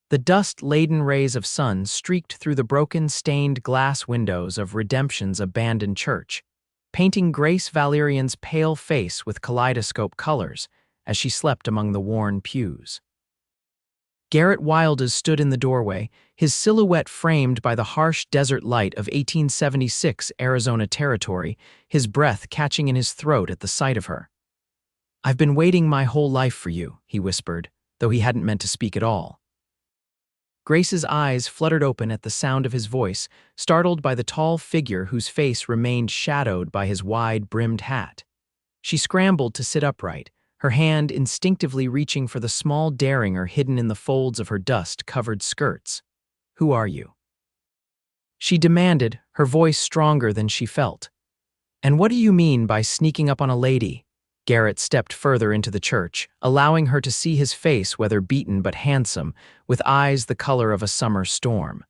The dust-laden rays of sun streaked through the broken, stained glass windows of Redemption's abandoned church, painting Grace Valerian's pale face with kaleidoscope colors as she slept among the worn pews. Garrett Wildes stood in the doorway, his silhouette framed by the harsh desert light of 1876 Arizona territory, his breath catching in his throat at the sight of her. "I've been waiting my whole life for you," he whispered, though he hadn't meant to speak at all. Grace's eyes fluttered open at the sound of his voice, startled by the tall figure whose face remained shadowed by his wide-brimmed hat. She scrambled to sit upright, her hand instinctively reaching for the small derringer hidden in the folds of her dust-covered skirts. "Who are you?" she demanded, her voice stronger than she felt. "And what do you mean by sneaking up on a lady?" Garrett stepped further into the church, allowing her to see his face, weather-beaten but handsome, with eyes the color of a summer storm.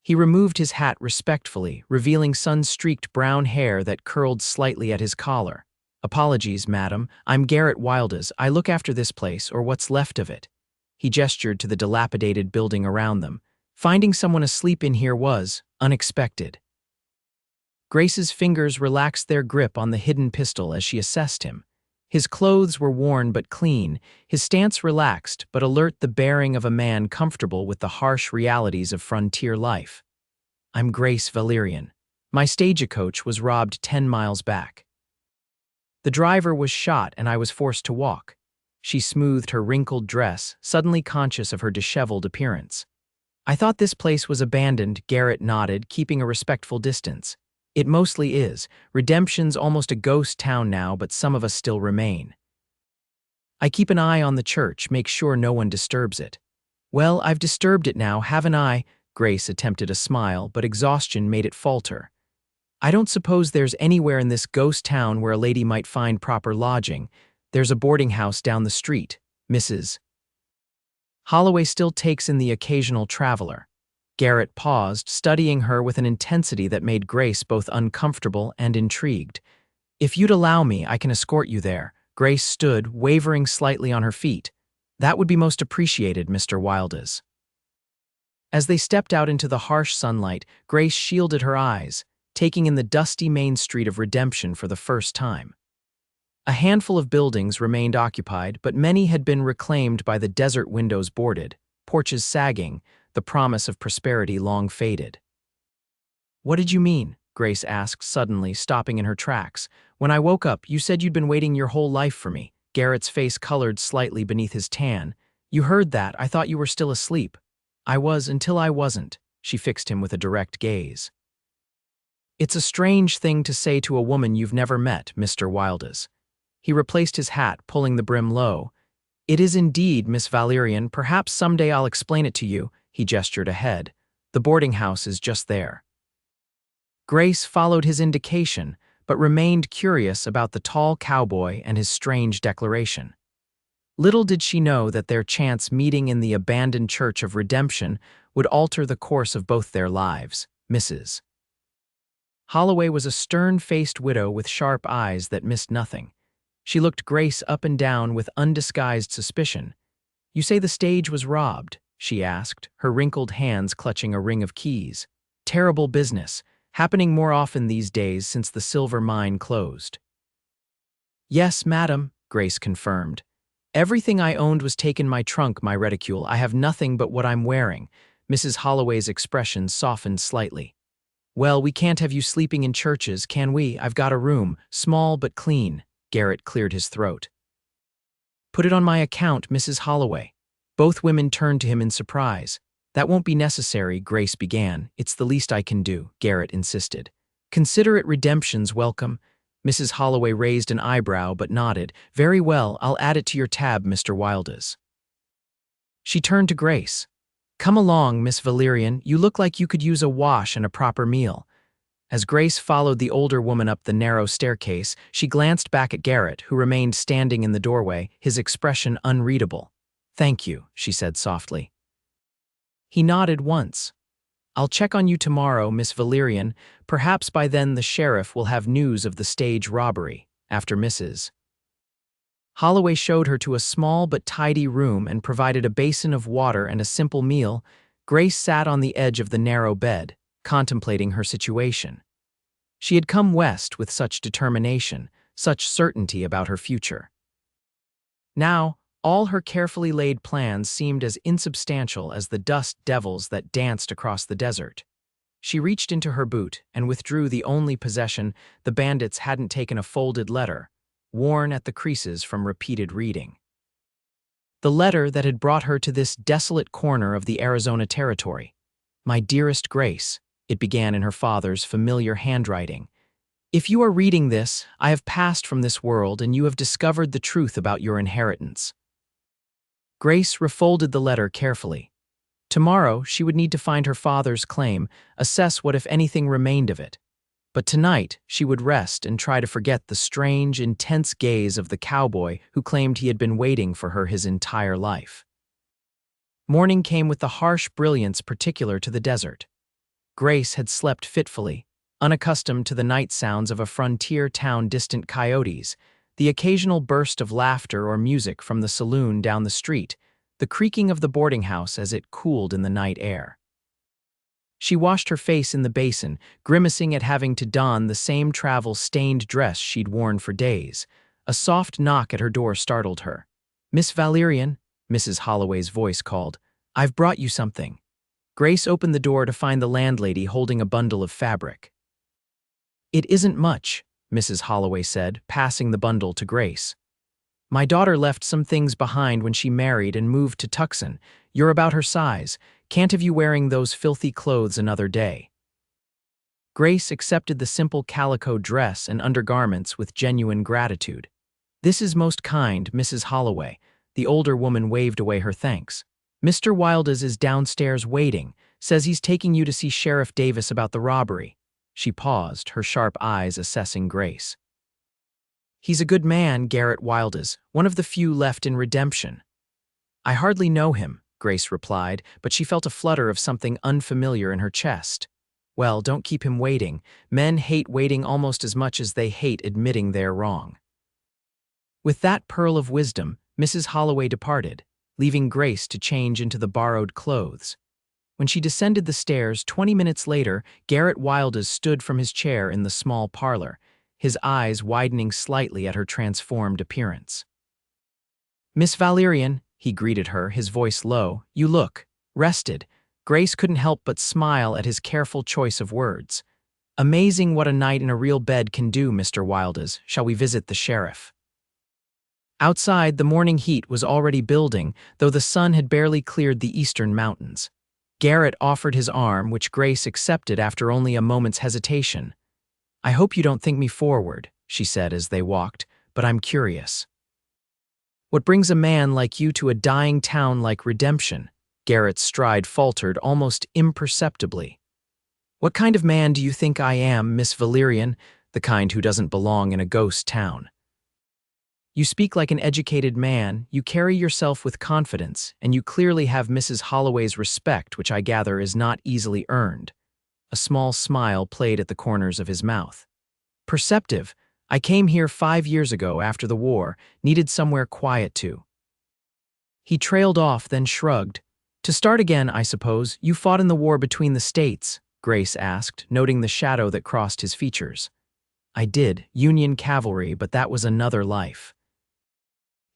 He removed his hat respectfully, revealing sun-streaked brown hair that curled slightly at his collar. "Apologies, madam. I'm Garrett Wildes. I look after this place, or what's left of it." He gestured to the dilapidated building around them. Finding someone asleep in here was unexpected. Grace's fingers relaxed their grip on the hidden pistol as she assessed him. His clothes were worn but clean, his stance relaxed but alert, the bearing of a man comfortable with the harsh realities of frontier life. "I'm Grace Valerian. My stagecoach was robbed 10 miles back. The driver was shot and I was forced to walk." She smoothed her wrinkled dress, suddenly conscious of her disheveled appearance. "I thought this place was abandoned," Garrett nodded, keeping a respectful distance. "It mostly is. Redemption's almost a ghost town now, but some of us still remain. I keep an eye on the church, make sure no one disturbs it." "Well, I've disturbed it now, haven't I?" Grace attempted a smile, but exhaustion made it falter. "I don't suppose there's anywhere in this ghost town where a lady might find proper lodging. There's a boarding house down the street. Mrs. Holloway still takes in the occasional traveler." Garrett paused, studying her with an intensity that made Grace both uncomfortable and intrigued. "If you'd allow me, I can escort you there." Grace stood, wavering slightly on her feet. "That would be most appreciated, Mr. Wildes." As they stepped out into the harsh sunlight, Grace shielded her eyes, taking in the dusty main street of Redemption for the first time. A handful of buildings remained occupied, but many had been reclaimed by the desert windows boarded, porches sagging, the promise of prosperity long faded. "What did you mean?" Grace asked suddenly, stopping in her tracks. "When I woke up, you said you'd been waiting your whole life for me." Garrett's face colored slightly beneath his tan. "You heard that. I thought you were still asleep." "I was until I wasn't." She fixed him with a direct gaze. "It's a strange thing to say to a woman you've never met, Mr. Wildes." He replaced his hat, pulling the brim low. "It is indeed, Miss Valerian. Perhaps someday I'll explain it to you." He gestured ahead. "The boarding house is just there." Grace followed his indication, but remained curious about the tall cowboy and his strange declaration. Little did she know that their chance meeting in the abandoned Church of Redemption would alter the course of both their lives. Mrs. Holloway was a stern-faced widow with sharp eyes that missed nothing. She looked Grace up and down with undisguised suspicion. "You say the stage was robbed?" she asked, her wrinkled hands clutching a ring of keys. "Terrible business, happening more often these days since the silver mine closed." "Yes, madam," Grace confirmed. "Everything I owned was taken, my trunk, my reticule. I have nothing but what I'm wearing." Mrs. Holloway's expression softened slightly. "Well, we can't have you sleeping in churches, can we? I've got a room, small but clean." Garrett cleared his throat. "Put it on my account, Mrs. Holloway." Both women turned to him in surprise. "That won't be necessary," Grace began. "It's the least I can do," Garrett insisted. "Consider it Redemption's welcome." Mrs. Holloway raised an eyebrow but nodded. "Very well, I'll add it to your tab, Mr. Wildes." She turned to Grace. "Come along, Miss Valerian. You look like you could use a wash and a proper meal." As Grace followed the older woman up the narrow staircase, she glanced back at Garrett, who remained standing in the doorway, his expression unreadable. "Thank you," she said softly. He nodded once. "I'll check on you tomorrow, Miss Valerian. Perhaps by then the sheriff will have news of the stage robbery." After Mrs. Holloway showed her to a small but tidy room and provided a basin of water and a simple meal. Grace sat on the edge of the narrow bed, contemplating her situation. She had come west with such determination, such certainty about her future. Now, all her carefully laid plans seemed as insubstantial as the dust devils that danced across the desert. She reached into her boot and withdrew the only possession the bandits hadn't taken: a folded letter, worn at the creases from repeated reading. The letter that had brought her to this desolate corner of the Arizona Territory. "My dearest Grace," it began in her father's familiar handwriting. "If you are reading this, I have passed from this world and you have discovered the truth about your inheritance." Grace refolded the letter carefully. Tomorrow, she would need to find her father's claim, assess what if anything remained of it. But tonight, she would rest and try to forget the strange, intense gaze of the cowboy who claimed he had been waiting for her his entire life. Morning came with the harsh brilliance particular to the desert. Grace had slept fitfully, unaccustomed to the night sounds of a frontier town, distant coyotes, the occasional burst of laughter or music from the saloon down the street, the creaking of the boarding house as it cooled in the night air. She washed her face in the basin, grimacing at having to don the same travel-stained dress she'd worn for days. A soft knock at her door startled her. "Miss Valerian," Mrs. Holloway's voice called, "I've brought you something." Grace opened the door to find the landlady holding a bundle of fabric. "It isn't much," Mrs. Holloway said, passing the bundle to Grace. "My daughter left some things behind when she married and moved to Tucson. You're about her size. Can't have you wearing those filthy clothes another day." Grace accepted the simple calico dress and undergarments with genuine gratitude. "This is most kind, Mrs. Holloway." The older woman waved away her thanks. "Mr. Wildes is downstairs waiting. Says he's taking you to see Sheriff Davis about the robbery." She paused, her sharp eyes assessing Grace. "He's a good man, Garrett Wildes, one of the few left in redemption." "I hardly know him," Grace replied, but she felt a flutter of something unfamiliar in her chest. "Well, don't keep him waiting. Men hate waiting almost as much as they hate admitting they're wrong." With that pearl of wisdom, Mrs. Holloway departed, leaving Grace to change into the borrowed clothes. When she descended the stairs 20 minutes later, Garrett Wildes stood from his chair in the small parlor, his eyes widening slightly at her transformed appearance. "Miss Valerian," he greeted her, his voice low, "you look rested." Grace couldn't help but smile at his careful choice of words. "Amazing what a night in a real bed can do, Mr. Wildes. Shall we visit the sheriff?" Outside, the morning heat was already building, though the sun had barely cleared the eastern mountains. Garrett offered his arm, which Grace accepted after only a moment's hesitation. "I hope you don't think me forward," she said as they walked, "but I'm curious. What brings a man like you to a dying town like Redemption?" Garrett's stride faltered almost imperceptibly. "What kind of man do you think I am, Miss Valerian? The kind who doesn't belong in a ghost town. You speak like an educated man, you carry yourself with confidence, and you clearly have Mrs. Holloway's respect, which I gather is not easily earned." A small smile played at the corners of his mouth. "Perceptive. I came here 5 years ago after the war, needed somewhere quiet to." He trailed off, then shrugged. "To start again, I suppose. You fought in the war between the states?" Grace asked, noting the shadow that crossed his features. "I did, Union cavalry, but that was another life."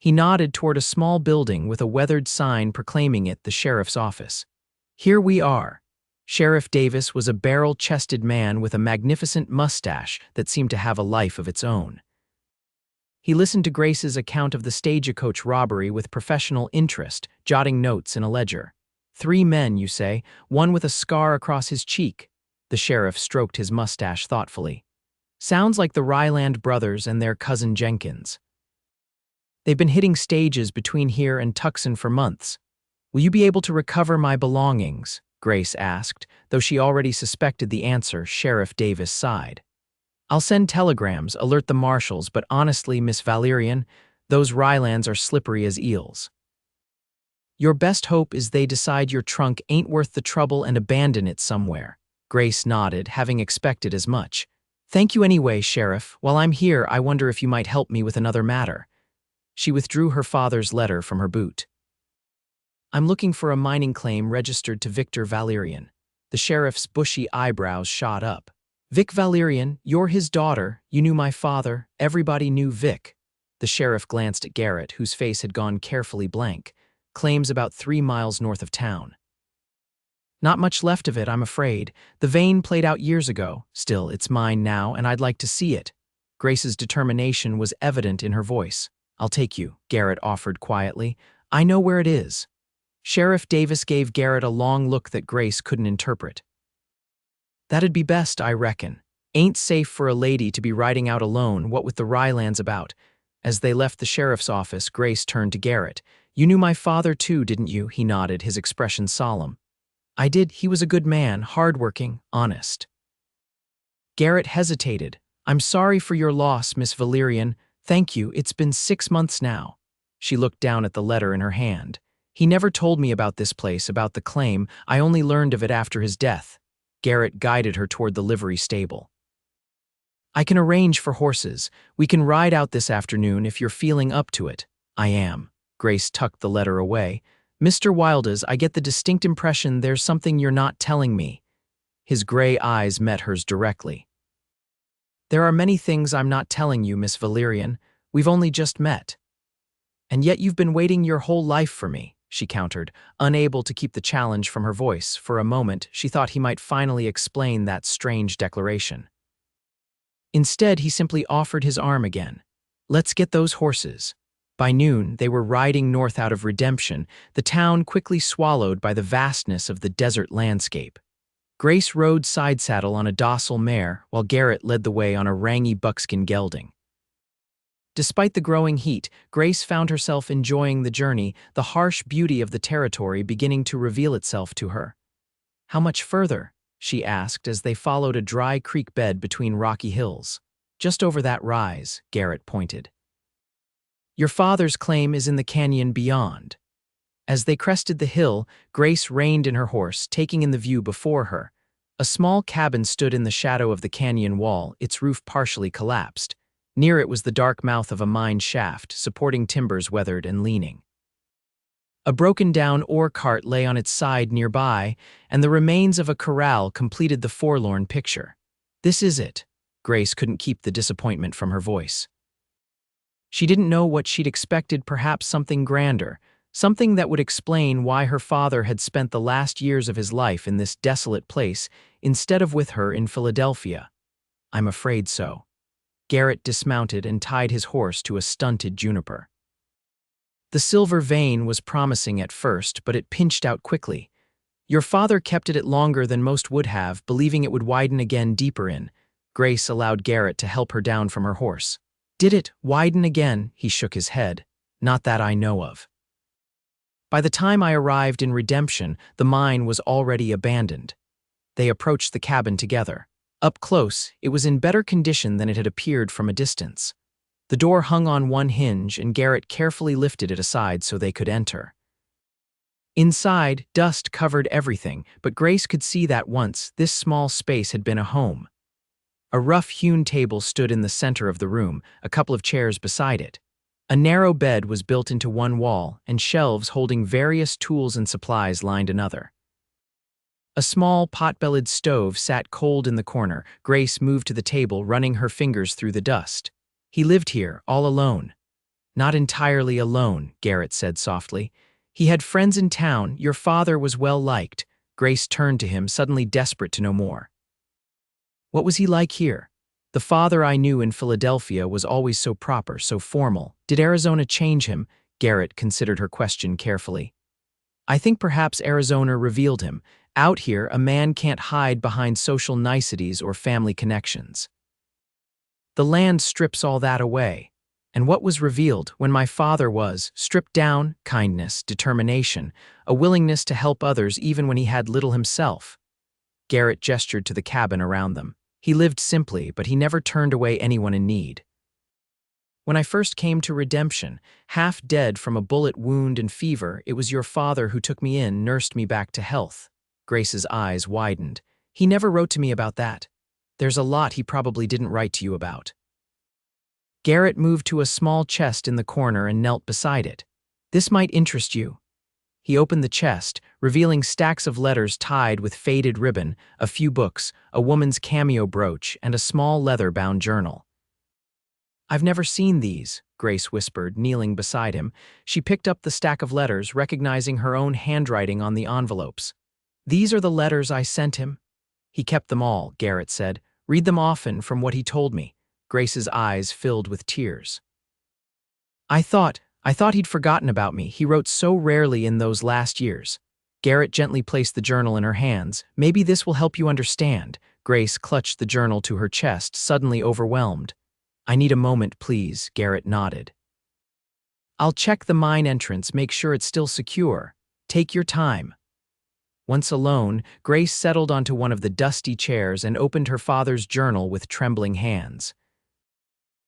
He nodded toward a small building with a weathered sign proclaiming it the sheriff's office. "Here we are." Sheriff Davis was a barrel-chested man with a magnificent mustache that seemed to have a life of its own. He listened to Grace's account of the stagecoach robbery with professional interest, jotting notes in a ledger. 3 men, you say, one with a scar across his cheek." The sheriff stroked his mustache thoughtfully. "Sounds like the Ryland brothers and their cousin Jenkins. They've been hitting stages between here and Tucson for months. Will you be able to recover my belongings?" Grace asked, though she already suspected the answer. Sheriff Davis sighed. "I'll send telegrams, alert the marshals, but honestly, Miss Valerian, those Rylands are slippery as eels. Your best hope is they decide your trunk ain't worth the trouble and abandon it somewhere." Grace nodded, having expected as much. "Thank you anyway, Sheriff. While I'm here, I wonder if you might help me with another matter." She withdrew her father's letter from her boot. I'm looking for a mining claim registered to Victor Valerian. The sheriff's bushy eyebrows shot up. Vic Valerian, you're his daughter. You knew my father. Everybody knew Vic. The sheriff glanced at Garrett, whose face had gone carefully blank. Claims about 3 miles north of town. Not much left of it, I'm afraid. The vein played out years ago. Still, it's mine now, and I'd like to see it. Grace's determination was evident in her voice. I'll take you, Garrett offered quietly. I know where it is. Sheriff Davis gave Garrett a long look that Grace couldn't interpret. That'd be best, I reckon. Ain't safe for a lady to be riding out alone, what with the Rylands about. As they left the sheriff's office, Grace turned to Garrett. You knew my father too, didn't you? He nodded, his expression solemn. I did. He was a good man, hardworking, honest. Garrett hesitated. I'm sorry for your loss, Miss Valerian. Thank you, it's been 6 months now. She looked down at the letter in her hand. He never told me about this place, about the claim. I only learned of it after his death. Garrett guided her toward the livery stable. I can arrange for horses. We can ride out this afternoon if you're feeling up to it. I am. Grace tucked the letter away. Mr. Wildes, I get the distinct impression there's something you're not telling me. His gray eyes met hers directly. There are many things I'm not telling you, Miss Valerian. We've only just met. And yet you've been waiting your whole life for me, she countered, unable to keep the challenge from her voice. For a moment, she thought he might finally explain that strange declaration. Instead, he simply offered his arm again. Let's get those horses. By noon, they were riding north out of Redemption, the town quickly swallowed by the vastness of the desert landscape. Grace rode side saddle on a docile mare, while Garrett led the way on a rangy buckskin gelding. Despite the growing heat, Grace found herself enjoying the journey, the harsh beauty of the territory beginning to reveal itself to her. How much further? She asked as they followed a dry creek bed between rocky hills. Just over that rise, Garrett pointed. Your father's claim is in the canyon beyond. As they crested the hill, Grace reined in her horse, taking in the view before her. A small cabin stood in the shadow of the canyon wall, its roof partially collapsed. Near it was the dark mouth of a mine shaft, supporting timbers weathered and leaning. A broken-down ore cart lay on its side nearby, and the remains of a corral completed the forlorn picture. This is it. Grace couldn't keep the disappointment from her voice. She didn't know what she'd expected, perhaps something grander, something that would explain why her father had spent the last years of his life in this desolate place instead of with her in Philadelphia. I'm afraid so. Garrett dismounted and tied his horse to a stunted juniper. The silver vein was promising at first, but it pinched out quickly. Your father kept it longer than most would have, believing it would widen again deeper in. Grace allowed Garrett to help her down from her horse. Did it widen again? He shook his head. Not that I know of. By the time I arrived in Redemption, the mine was already abandoned. They approached the cabin together. Up close, it was in better condition than it had appeared from a distance. The door hung on one hinge, and Garrett carefully lifted it aside so they could enter. Inside, dust covered everything, but Grace could see that once this small space had been a home. A rough-hewn table stood in the center of the room, a couple of chairs beside it. A narrow bed was built into one wall, and shelves holding various tools and supplies lined another. A small, pot-bellied stove sat cold in the corner. Grace moved to the table, running her fingers through the dust. He lived here, all alone. Not entirely alone, Garrett said softly. He had friends in town. Your father was well-liked. Grace turned to him, suddenly desperate to know more. What was he like here? The father I knew in Philadelphia was always so proper, so formal. Did Arizona change him? Garrett considered her question carefully. I think perhaps Arizona revealed him. Out here, a man can't hide behind social niceties or family connections. The land strips all that away. And what was revealed when my father was stripped down? Kindness, determination, a willingness to help others even when he had little himself. Garrett gestured to the cabin around them. He lived simply, but he never turned away anyone in need. When I first came to Redemption, half dead from a bullet wound and fever, it was your father who took me in, nursed me back to health. Grace's eyes widened. He never wrote to me about that. There's a lot he probably didn't write to you about. Garrett moved to a small chest in the corner and knelt beside it. "This might interest you." He opened the chest, revealing stacks of letters tied with faded ribbon, a few books, a woman's cameo brooch, and a small leather-bound journal. "I've never seen these," Grace whispered, kneeling beside him. She picked up the stack of letters, recognizing her own handwriting on the envelopes. "These are the letters I sent him." "He kept them all," Garrett said. "Read them often from what he told me." Grace's eyes filled with tears. I thought he'd forgotten about me. He wrote so rarely in those last years." Garrett gently placed the journal in her hands. "Maybe this will help you understand." Grace clutched the journal to her chest, suddenly overwhelmed. "I need a moment, please," Garrett nodded. "I'll check the mine entrance, make sure it's still secure. Take your time." Once alone, Grace settled onto one of the dusty chairs and opened her father's journal with trembling hands.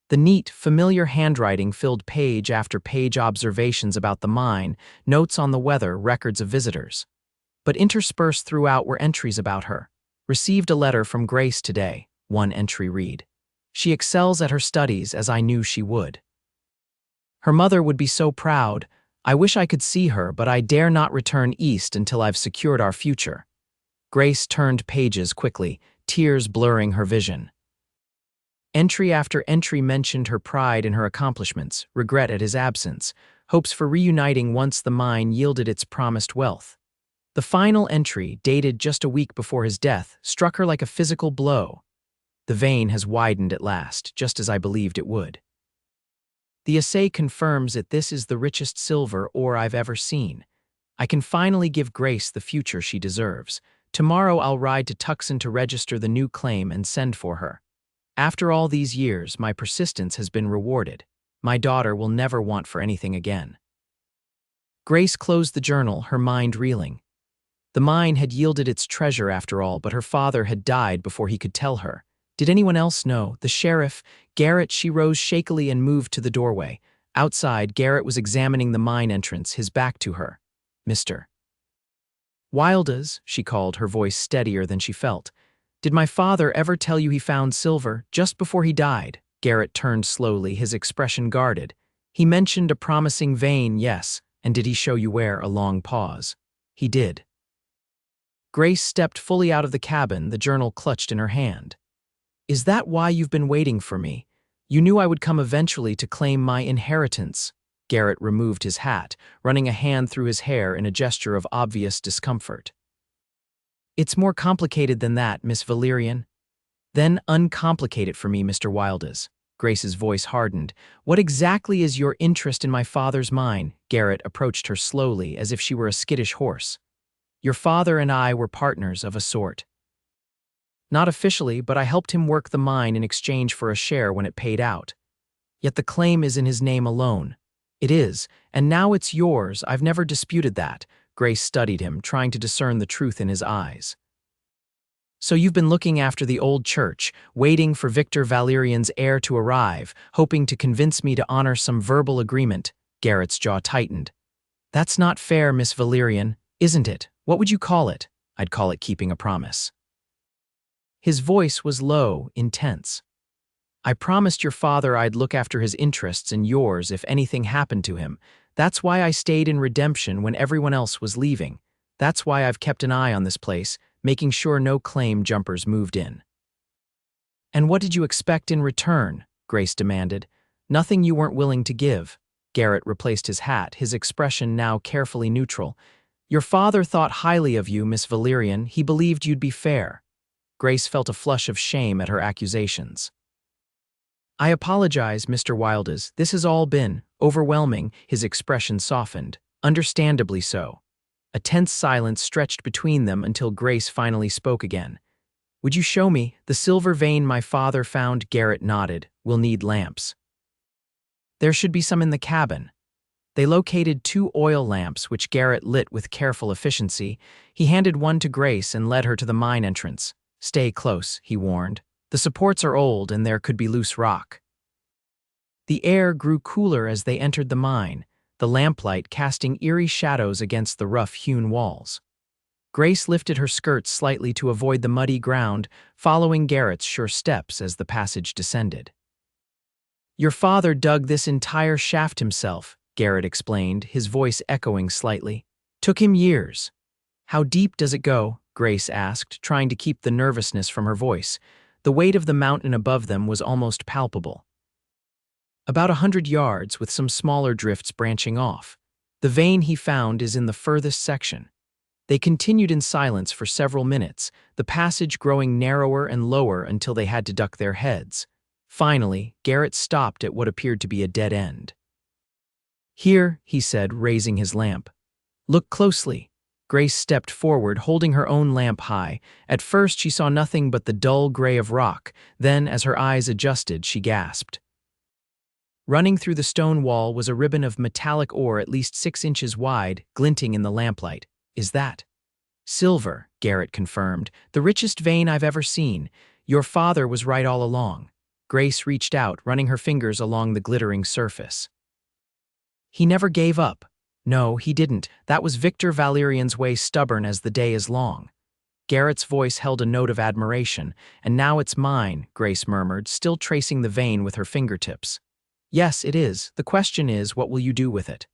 The neat, familiar handwriting filled page after page observations about the mine, notes on the weather, records of visitors. But interspersed throughout were entries about her. "Received a letter from Grace today," one entry read. "She excels at her studies, as I knew she would. Her mother would be so proud. I wish I could see her, but I dare not return east until I've secured our future." Grace turned pages quickly, tears blurring her vision. Entry after entry mentioned her pride in her accomplishments, regret at his absence, hopes for reuniting once the mine yielded its promised wealth. The final entry, dated just a week before his death, struck her like a physical blow. "The vein has widened at last, just as I believed it would. The assay confirms that this is the richest silver ore I've ever seen. I can finally give Grace the future she deserves. Tomorrow I'll ride to Tucson to register the new claim and send for her. After all these years, my persistence has been rewarded. My daughter will never want for anything again." Grace closed the journal, her mind reeling. The mine had yielded its treasure after all, but her father had died before he could tell her. Did anyone else know? The sheriff? Garrett? She rose shakily and moved to the doorway. Outside, Garrett was examining the mine entrance, his back to her. "Mr. Wildes," she called, her voice steadier than she felt. "Did my father ever tell you he found silver just before he died?" Garrett turned slowly, his expression guarded. "He mentioned a promising vein, yes. And did he show you where?" A long pause. "He did." Grace stepped fully out of the cabin, the journal clutched in her hand. "Is that why you've been waiting for me? You knew I would come eventually to claim my inheritance." Garrett removed his hat, running a hand through his hair in a gesture of obvious discomfort. "It's more complicated than that, Miss Valerian." "Then uncomplicate it for me, Mr. Wildes." Grace's voice hardened. "What exactly is your interest in my father's mine?" Garrett approached her slowly, as if she were a skittish horse. "Your father and I were partners of a sort." "Not officially, but I helped him work the mine in exchange for a share when it paid out. Yet the claim is in his name alone." "It is, and now it's yours. I've never disputed that." Grace studied him, trying to discern the truth in his eyes. "So you've been looking after the old church, waiting for Victor Valerian's heir to arrive, hoping to convince me to honor some verbal agreement." Garrett's jaw tightened. "That's not fair, Miss Valerian, isn't it? What would you call it?" "I'd call it keeping a promise." His voice was low, intense. "I promised your father I'd look after his interests and yours if anything happened to him. That's why I stayed in redemption when everyone else was leaving. That's why I've kept an eye on this place, making sure no claim jumpers moved in." "And what did you expect in return?" Grace demanded. "Nothing you weren't willing to give." Garrett replaced his hat, his expression now carefully neutral. "Your father thought highly of you, Miss Valerian. He believed you'd be fair." Grace felt a flush of shame at her accusations. "I apologize, Mr. Wildes. This has all been overwhelming." His expression softened, understandably so. A tense silence stretched between them until Grace finally spoke again. "Would you show me the silver vein my father found?" Garrett nodded. "We'll need lamps." "There should be some in the cabin." They located 2 oil lamps, which Garrett lit with careful efficiency. He handed one to Grace and led her to the mine entrance. "Stay close," he warned. "The supports are old and there could be loose rock." The air grew cooler as they entered the mine, the lamplight casting eerie shadows against the rough-hewn walls. Grace lifted her skirts slightly to avoid the muddy ground, following Garrett's sure steps as the passage descended. Your father dug this entire shaft himself, Garrett explained, his voice echoing slightly. Took him years. How deep does it go? Grace asked, trying to keep the nervousness from her voice. The weight of the mountain above them was almost palpable. About 100 yards, with some smaller drifts branching off. The vein he found is in the furthest section. They continued in silence for several minutes, the passage growing narrower and lower until they had to duck their heads. Finally, Garrett stopped at what appeared to be a dead end. Here, he said, raising his lamp. Look closely. Grace stepped forward, holding her own lamp high. At first, she saw nothing but the dull gray of rock. Then, as her eyes adjusted, she gasped. Running through the stone wall was a ribbon of metallic ore at least 6 inches wide, glinting in the lamplight. Is that? Silver, Garrett confirmed. The richest vein I've ever seen. Your father was right all along. Grace reached out, running her fingers along the glittering surface. He never gave up. No, he didn't. That was Victor Valerian's way, stubborn as the day is long. Garrett's voice held a note of admiration. And now it's mine, Grace murmured, still tracing the vein with her fingertips. Yes, it is. The question is, what will you do with it?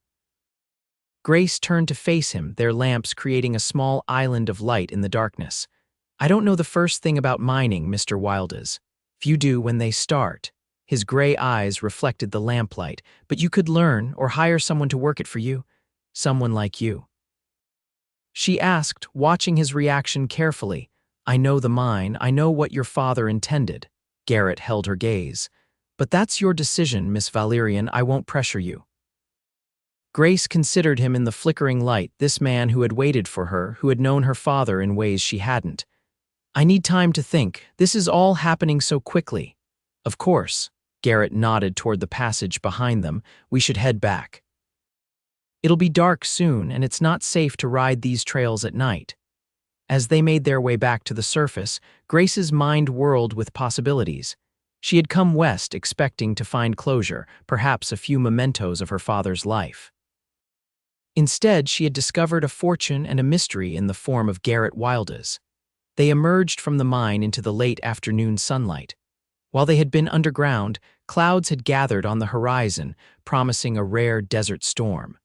Grace turned to face him, their lamps creating a small island of light in the darkness. I don't know the first thing about mining, Mr. Wildes. Few do when they start. His gray eyes reflected the lamplight. But you could learn or hire someone to work it for you. Someone like you. She asked, watching his reaction carefully. I know the mine. I know what your father intended. Garrett held her gaze. But that's your decision, Miss Valerian. I won't pressure you. Grace considered him in the flickering light, this man who had waited for her, who had known her father in ways she hadn't. I need time to think. This is all happening so quickly. Of course. Garrett nodded toward the passage behind them. We should head back. It'll be dark soon, and it's not safe to ride these trails at night. As they made their way back to the surface, Grace's mind whirled with possibilities. She had come west expecting to find closure, perhaps a few mementos of her father's life. Instead, she had discovered a fortune and a mystery in the form of Garrett Wildes. They emerged from the mine into the late afternoon sunlight. While they had been underground, clouds had gathered on the horizon, promising a rare desert storm.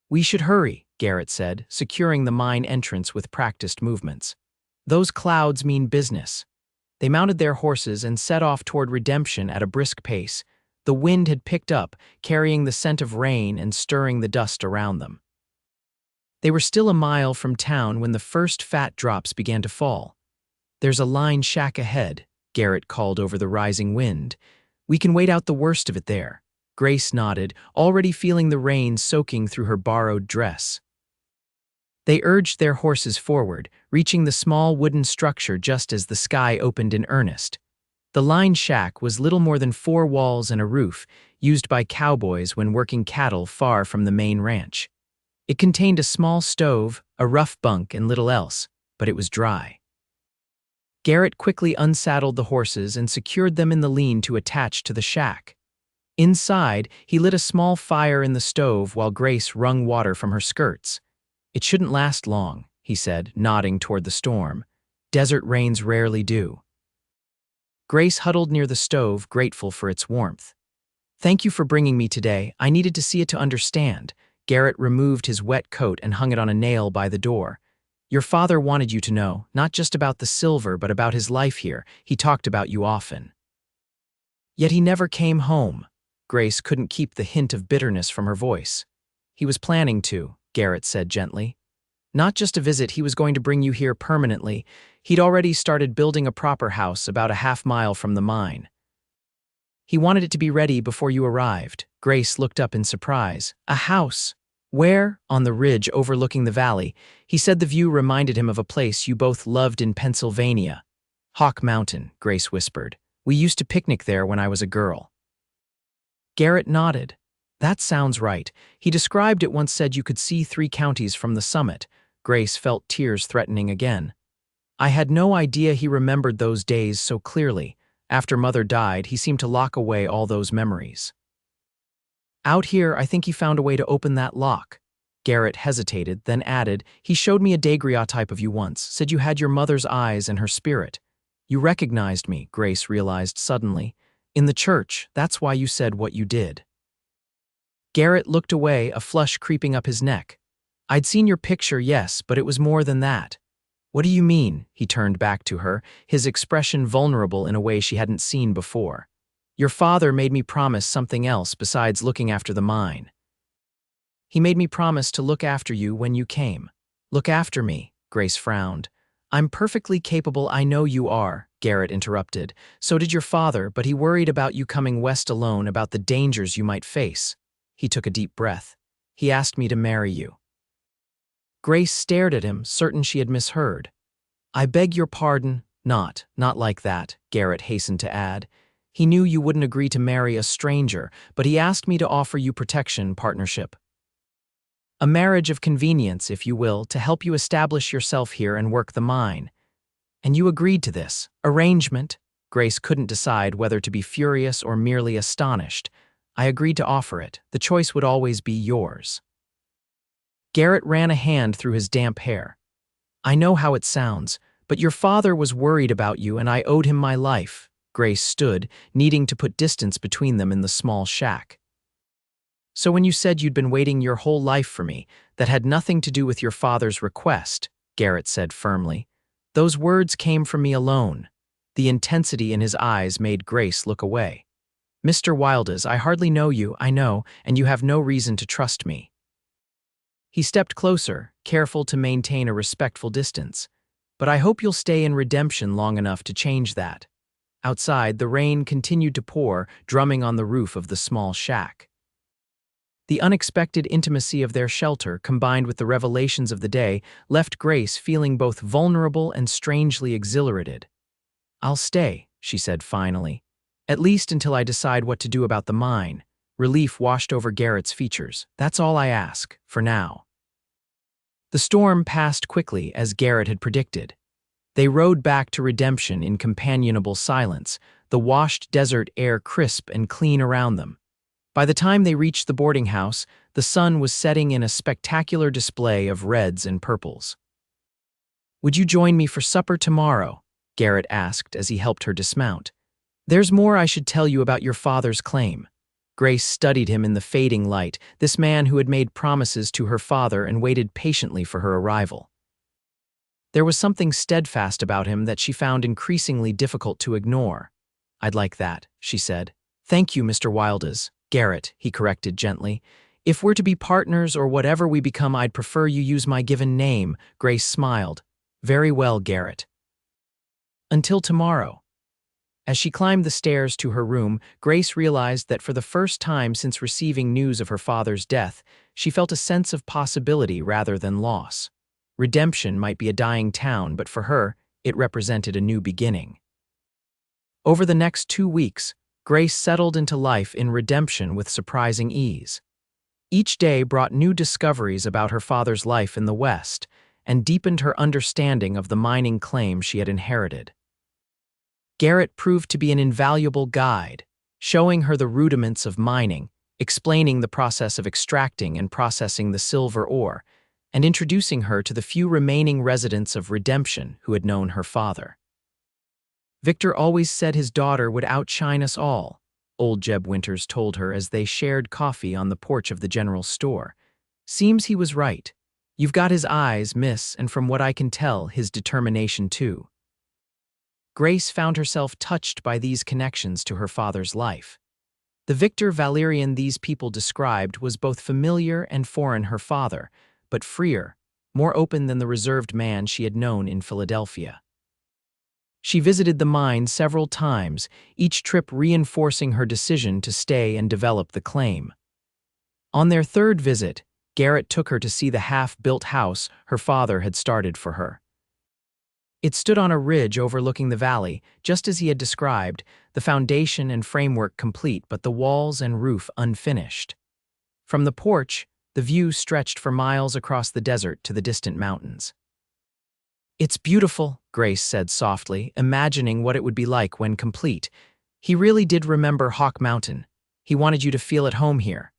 We should hurry, Garrett said, securing the mine entrance with practiced movements. Those clouds mean business. They mounted their horses and set off toward redemption at a brisk pace. The wind had picked up, carrying the scent of rain and stirring the dust around them. They were still a mile from town when the first fat drops began to fall. There's a line shack ahead, Garrett called over the rising wind. We can wait out the worst of it there. Grace nodded, already feeling the rain soaking through her borrowed dress. They urged their horses forward, reaching the small wooden structure just as the sky opened in earnest. The line shack was little more than 4 walls and a roof, used by cowboys when working cattle far from the main ranch. It contained a small stove, a rough bunk, and little else, but it was dry. Garrett quickly unsaddled the horses and secured them in the lean-to attached to the shack. Inside, he lit a small fire in the stove while Grace wrung water from her skirts. It shouldn't last long, he said, nodding toward the storm. Desert rains rarely do. Grace huddled near the stove, grateful for its warmth. Thank you for bringing me today. I needed to see it to understand. Garrett removed his wet coat and hung it on a nail by the door. Your father wanted you to know, not just about the silver, but about his life here. He talked about you often. Yet he never came home. Grace couldn't keep the hint of bitterness from her voice. He was planning to, Garrett said gently. Not just a visit, he was going to bring you here permanently. He'd already started building a proper house about a half-mile from the mine. He wanted it to be ready before you arrived. Grace looked up in surprise. A house? Where? On the ridge overlooking the valley. He said the view reminded him of a place you both loved in Pennsylvania. Hawk Mountain, Grace whispered. We used to picnic there when I was a girl. Garrett nodded. That sounds right. He described it once, said you could see 3 counties from the summit. Grace felt tears threatening again. I had no idea he remembered those days so clearly. After Mother died, he seemed to lock away all those memories. Out here, I think he found a way to open that lock. Garrett hesitated, then added, he showed me a daguerreotype of you once, said you had your mother's eyes and her spirit. You recognized me, Grace realized suddenly. In the church, that's why you said what you did. Garrett looked away, a flush creeping up his neck. I'd seen your picture, yes, but it was more than that. What do you mean? He turned back to her, his expression vulnerable in a way she hadn't seen before. Your father made me promise something else besides looking after the mine. He made me promise to look after you when you came. Look after me, Grace frowned. I'm perfectly capable, I know you are, Garrett interrupted. So did your father, but he worried about you coming west alone, about the dangers you might face. He took a deep breath. He asked me to marry you. Grace stared at him, certain she had misheard. I beg your pardon, not like that, Garrett hastened to add. He knew you wouldn't agree to marry a stranger, but he asked me to offer you protection, partnership. A marriage of convenience, if you will, to help you establish yourself here and work the mine. And you agreed to this arrangement? Grace couldn't decide whether to be furious or merely astonished. I agreed to offer it. The choice would always be yours. Garrett ran a hand through his damp hair. I know how it sounds, but your father was worried about you and I owed him my life. Grace stood, needing to put distance between them in the small shack. So when you said you'd been waiting your whole life for me, that had nothing to do with your father's request, Garrett said firmly. Those words came from me alone. The intensity in his eyes made Grace look away. Mr. Wildes, I hardly know you, I know, and you have no reason to trust me. He stepped closer, careful to maintain a respectful distance. But I hope you'll stay in redemption long enough to change that. Outside, the rain continued to pour, drumming on the roof of the small shack. The unexpected intimacy of their shelter, combined with the revelations of the day, left Grace feeling both vulnerable and strangely exhilarated. I'll stay, she said finally. At least until I decide what to do about the mine. Relief washed over Garrett's features. That's all I ask, for now. The storm passed quickly, as Garrett had predicted. They rode back to redemption in companionable silence, the washed desert air crisp and clean around them. By the time they reached the boarding house, the sun was setting in a spectacular display of reds and purples. Would you join me for supper tomorrow? Garrett asked as he helped her dismount. There's more I should tell you about your father's claim. Grace studied him in the fading light, this man who had made promises to her father and waited patiently for her arrival. There was something steadfast about him that she found increasingly difficult to ignore. I'd like that, she said. Thank you, Mr. Wildes. Garrett, he corrected gently. If we're to be partners or whatever we become, I'd prefer you use my given name. Grace smiled. Very well, Garrett. Until tomorrow. As she climbed the stairs to her room, Grace realized that for the first time since receiving news of her father's death, she felt a sense of possibility rather than loss. Redemption might be a dying town, but for her, it represented a new beginning. Over the next 2 weeks, Grace settled into life in redemption with surprising ease. Each day brought new discoveries about her father's life in the West and deepened her understanding of the mining claim she had inherited. Garrett proved to be an invaluable guide, showing her the rudiments of mining, explaining the process of extracting and processing the silver ore, and introducing her to the few remaining residents of Redemption who had known her father. Victor always said his daughter would outshine us all, old Jeb Winters told her as they shared coffee on the porch of the general store. Seems he was right. You've got his eyes, miss, and from what I can tell, his determination too. Grace found herself touched by these connections to her father's life. The Victor Valerian these people described was both familiar and foreign her father, but freer, more open than the reserved man she had known in Philadelphia. She visited the mine several times, each trip reinforcing her decision to stay and develop the claim. On their third visit, Garrett took her to see the half-built house her father had started for her. It stood on a ridge overlooking the valley, just as he had described, the foundation and framework complete but the walls and roof unfinished. From the porch, the view stretched for miles across the desert to the distant mountains. It's beautiful, Grace said softly, imagining what it would be like when complete. He really did remember Hawk Mountain. He wanted you to feel at home here.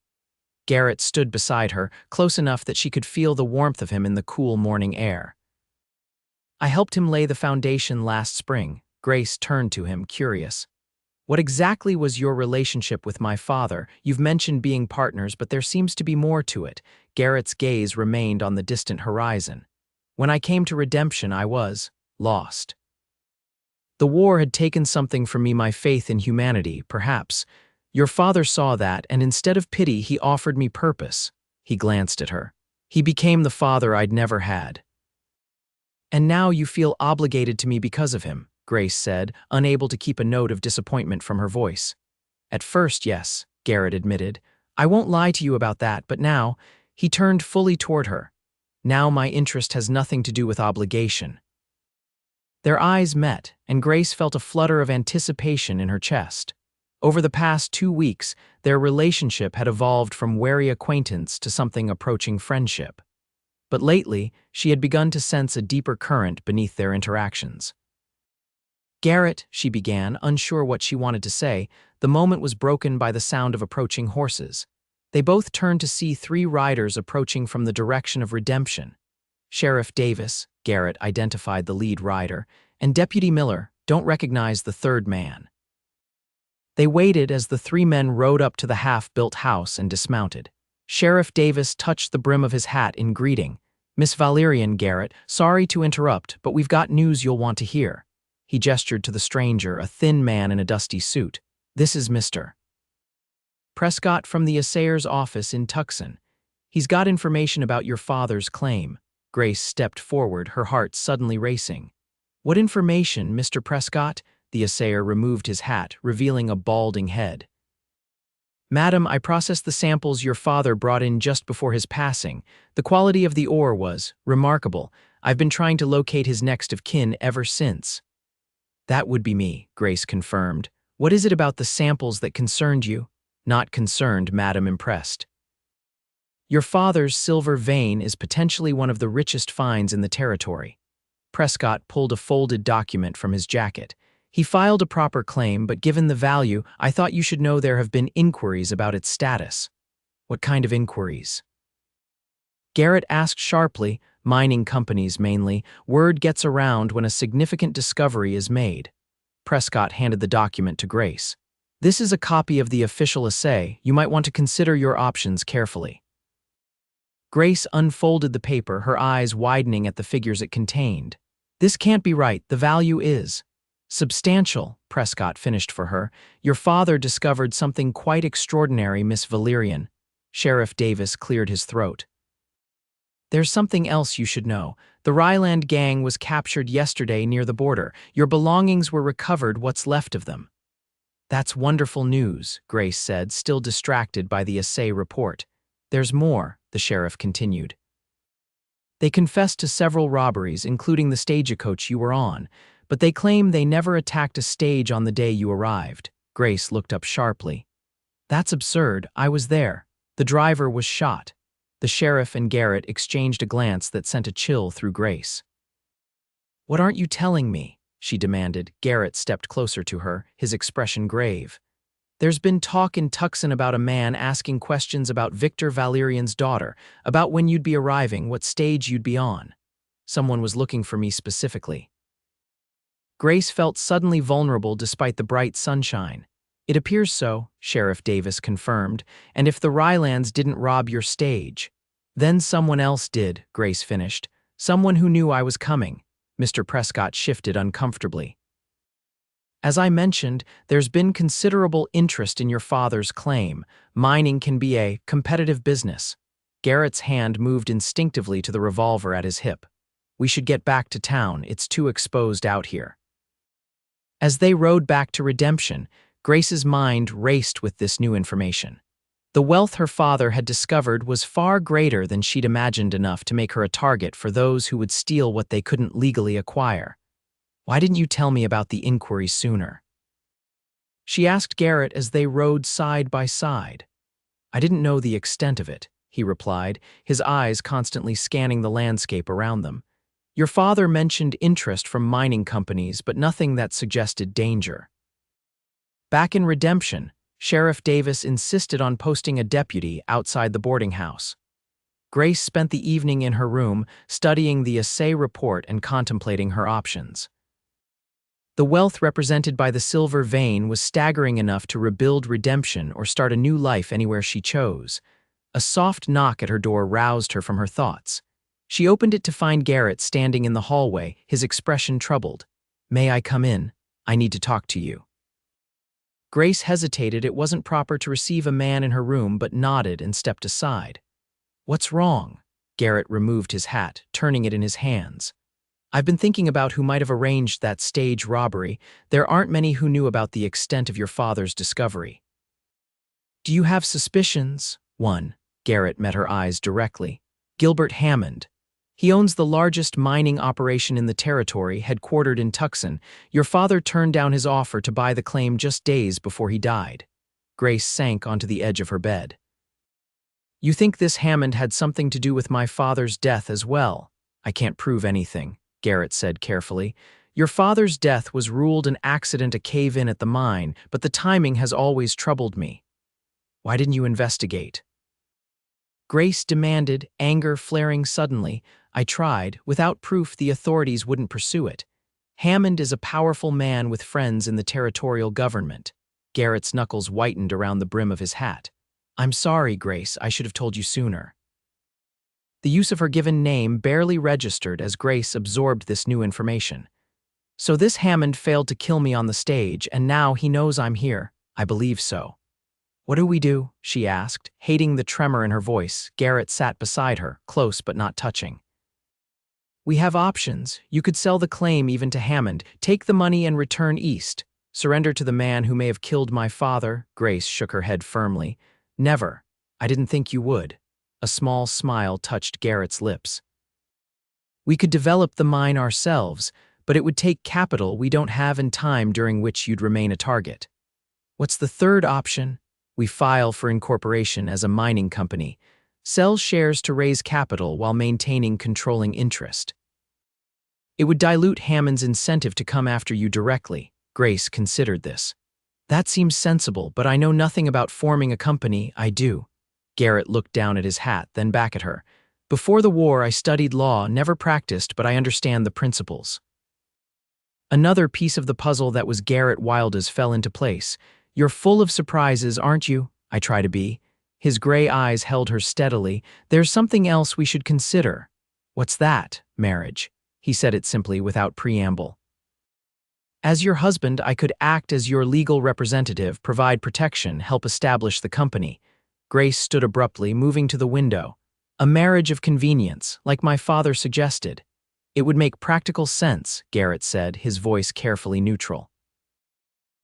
Garrett stood beside her, close enough that she could feel the warmth of him in the cool morning air. I helped him lay the foundation last spring. Grace turned to him, curious. What exactly was your relationship with my father? You've mentioned being partners, but there seems to be more to it. Garrett's gaze remained on the distant horizon. When I came to redemption, I was lost. The war had taken something from me, my faith in humanity, perhaps. Your father saw that, and instead of pity, he offered me purpose. He glanced at her. He became the father I'd never had. And now you feel obligated to me because of him, Grace said, unable to keep a note of disappointment from her voice. At first, yes, Garrett admitted. I won't lie to you about that, but now, he turned fully toward her. Now my interest has nothing to do with obligation. Their eyes met, and Grace felt a flutter of anticipation in her chest. Over the past 2 weeks, their relationship had evolved from wary acquaintance to something approaching friendship. But lately, she had begun to sense a deeper current beneath their interactions. Garrett, she began, unsure what she wanted to say. The moment was broken by the sound of approaching horses. They both turned to see 3 riders approaching from the direction of Redemption. Sheriff Davis, Garrett identified the lead rider, and Deputy Miller, don't recognize the third man. They waited as the 3 men rode up to the half-built house and dismounted. Sheriff Davis touched the brim of his hat in greeting. Miss Valerian, Garrett, sorry to interrupt, but we've got news you'll want to hear. He gestured to the stranger, a thin man in a dusty suit. This is Mr. Prescott from the assayer's office in Tucson. He's got information about your father's claim. Grace stepped forward, her heart suddenly racing. What information, Mr. Prescott? The assayer removed his hat, revealing a balding head. Madam, I processed the samples your father brought in just before his passing. The quality of the ore was remarkable. I've been trying to locate his next of kin ever since. That would be me, Grace confirmed. What is it about the samples that concerned you? Not concerned, madam, impressed. Your father's silver vein is potentially one of the richest finds in the territory. Prescott pulled a folded document from his jacket. He filed a proper claim, but given the value, I thought you should know there have been inquiries about its status. What kind of inquiries? Garrett asked sharply. Mining companies mainly. Word gets around when a significant discovery is made. Prescott handed the document to Grace. This is a copy of the official assay. You might want to consider your options carefully. Grace unfolded the paper, her eyes widening at the figures it contained. This can't be right. The value is substantial, Prescott finished for her. Your father discovered something quite extraordinary, Miss Valerian. Sheriff Davis cleared his throat. There's something else you should know. The Ryland gang was captured yesterday near the border. Your belongings were recovered, what's left of them. That's wonderful news, Grace said, still distracted by the assay report. There's more, the sheriff continued. They confessed to several robberies, including the stagecoach you were on, but they claim they never attacked a stage on the day you arrived. Grace looked up sharply. That's absurd. I was there. The driver was shot. The sheriff and Garrett exchanged a glance that sent a chill through Grace. What aren't you telling me? She demanded. Garrett stepped closer to her, his expression grave. There's been talk in Tucson about a man asking questions about Victor Valerian's daughter, about when you'd be arriving, what stage you'd be on. Someone was looking for me specifically. Grace felt suddenly vulnerable despite the bright sunshine. It appears so, Sheriff Davis confirmed, and if the Rylands didn't rob your stage, then someone else did, Grace finished. Someone who knew I was coming. Mr. Prescott shifted uncomfortably. As I mentioned, there's been considerable interest in your father's claim. Mining can be a competitive business. Garrett's hand moved instinctively to the revolver at his hip. We should get back to town. It's too exposed out here. As they rode back to Redemption, Grace's mind raced with this new information. The wealth her father had discovered was far greater than she'd imagined, enough to make her a target for those who would steal what they couldn't legally acquire. Why didn't you tell me about the inquiry sooner? She asked Garrett as they rode side by side. I didn't know the extent of it, he replied, his eyes constantly scanning the landscape around them. Your father mentioned interest from mining companies, but nothing that suggested danger. Back in Redemption, Sheriff Davis insisted on posting a deputy outside the boarding house. Grace spent the evening in her room, studying the assay report and contemplating her options. The wealth represented by the silver vein was staggering enough to rebuild redemption or start a new life anywhere she chose. A soft knock at her door roused her from her thoughts. She opened it to find Garrett standing in the hallway, his expression troubled. "May I come in? I need to talk to you." Grace hesitated. It wasn't proper to receive a man in her room, but nodded and stepped aside. "What's wrong?" Garrett removed his hat, turning it in his hands. "I've been thinking about who might have arranged that stage robbery. There aren't many who knew about the extent of your father's discovery." "Do you have suspicions?" "One." Garrett met her eyes directly. "Gilbert Hammond. He owns the largest mining operation in the territory, headquartered in Tucson. Your father turned down his offer to buy the claim just days before he died." Grace sank onto the edge of her bed. "You think this Hammond had something to do with my father's death as well?" "I can't prove anything," Garrett said carefully. "Your father's death was ruled an accident, a cave-in at the mine, but the timing has always troubled me." "Why didn't you investigate?" Grace demanded, anger flaring suddenly. "I tried. Without proof, the authorities wouldn't pursue it. Hammond is a powerful man with friends in the territorial government." Garrett's knuckles whitened around the brim of his hat. "I'm sorry, Grace. I should have told you sooner." The use of her given name barely registered as Grace absorbed this new information. "So this Hammond failed to kill me on the stage, and now he knows I'm here." "I believe so." "What do we do?" she asked, hating the tremor in her voice. Garrett sat beside her, close but not touching. "We have options. You could sell the claim even to Hammond, take the money and return east. Surrender to the man who may have killed my father." Grace shook her head firmly. "Never. I didn't think you would." A small smile touched Garrett's lips. "We could develop the mine ourselves, but it would take capital we don't have and time during which you'd remain a target." "What's the third option?" "We file for incorporation as a mining company. Sell shares to raise capital while maintaining controlling interest." "It would dilute Hammond's incentive to come after you directly." Grace considered this. "That seems sensible, but I know nothing about forming a company." "I do." Garrett looked down at his hat, then back at her. "Before the war, I studied law, never practiced, but I understand the principles." Another piece of the puzzle that was Garrett Wildes fell into place. "You're full of surprises, aren't you?" "I try to be." His gray eyes held her steadily. "There's something else we should consider." "What's that?" "Marriage." He said it simply, without preamble. "As your husband, I could act as your legal representative, provide protection, help establish the company." Grace stood abruptly, moving to the window. "A marriage of convenience, like my father suggested." "It would make practical sense," Garrett said, his voice carefully neutral.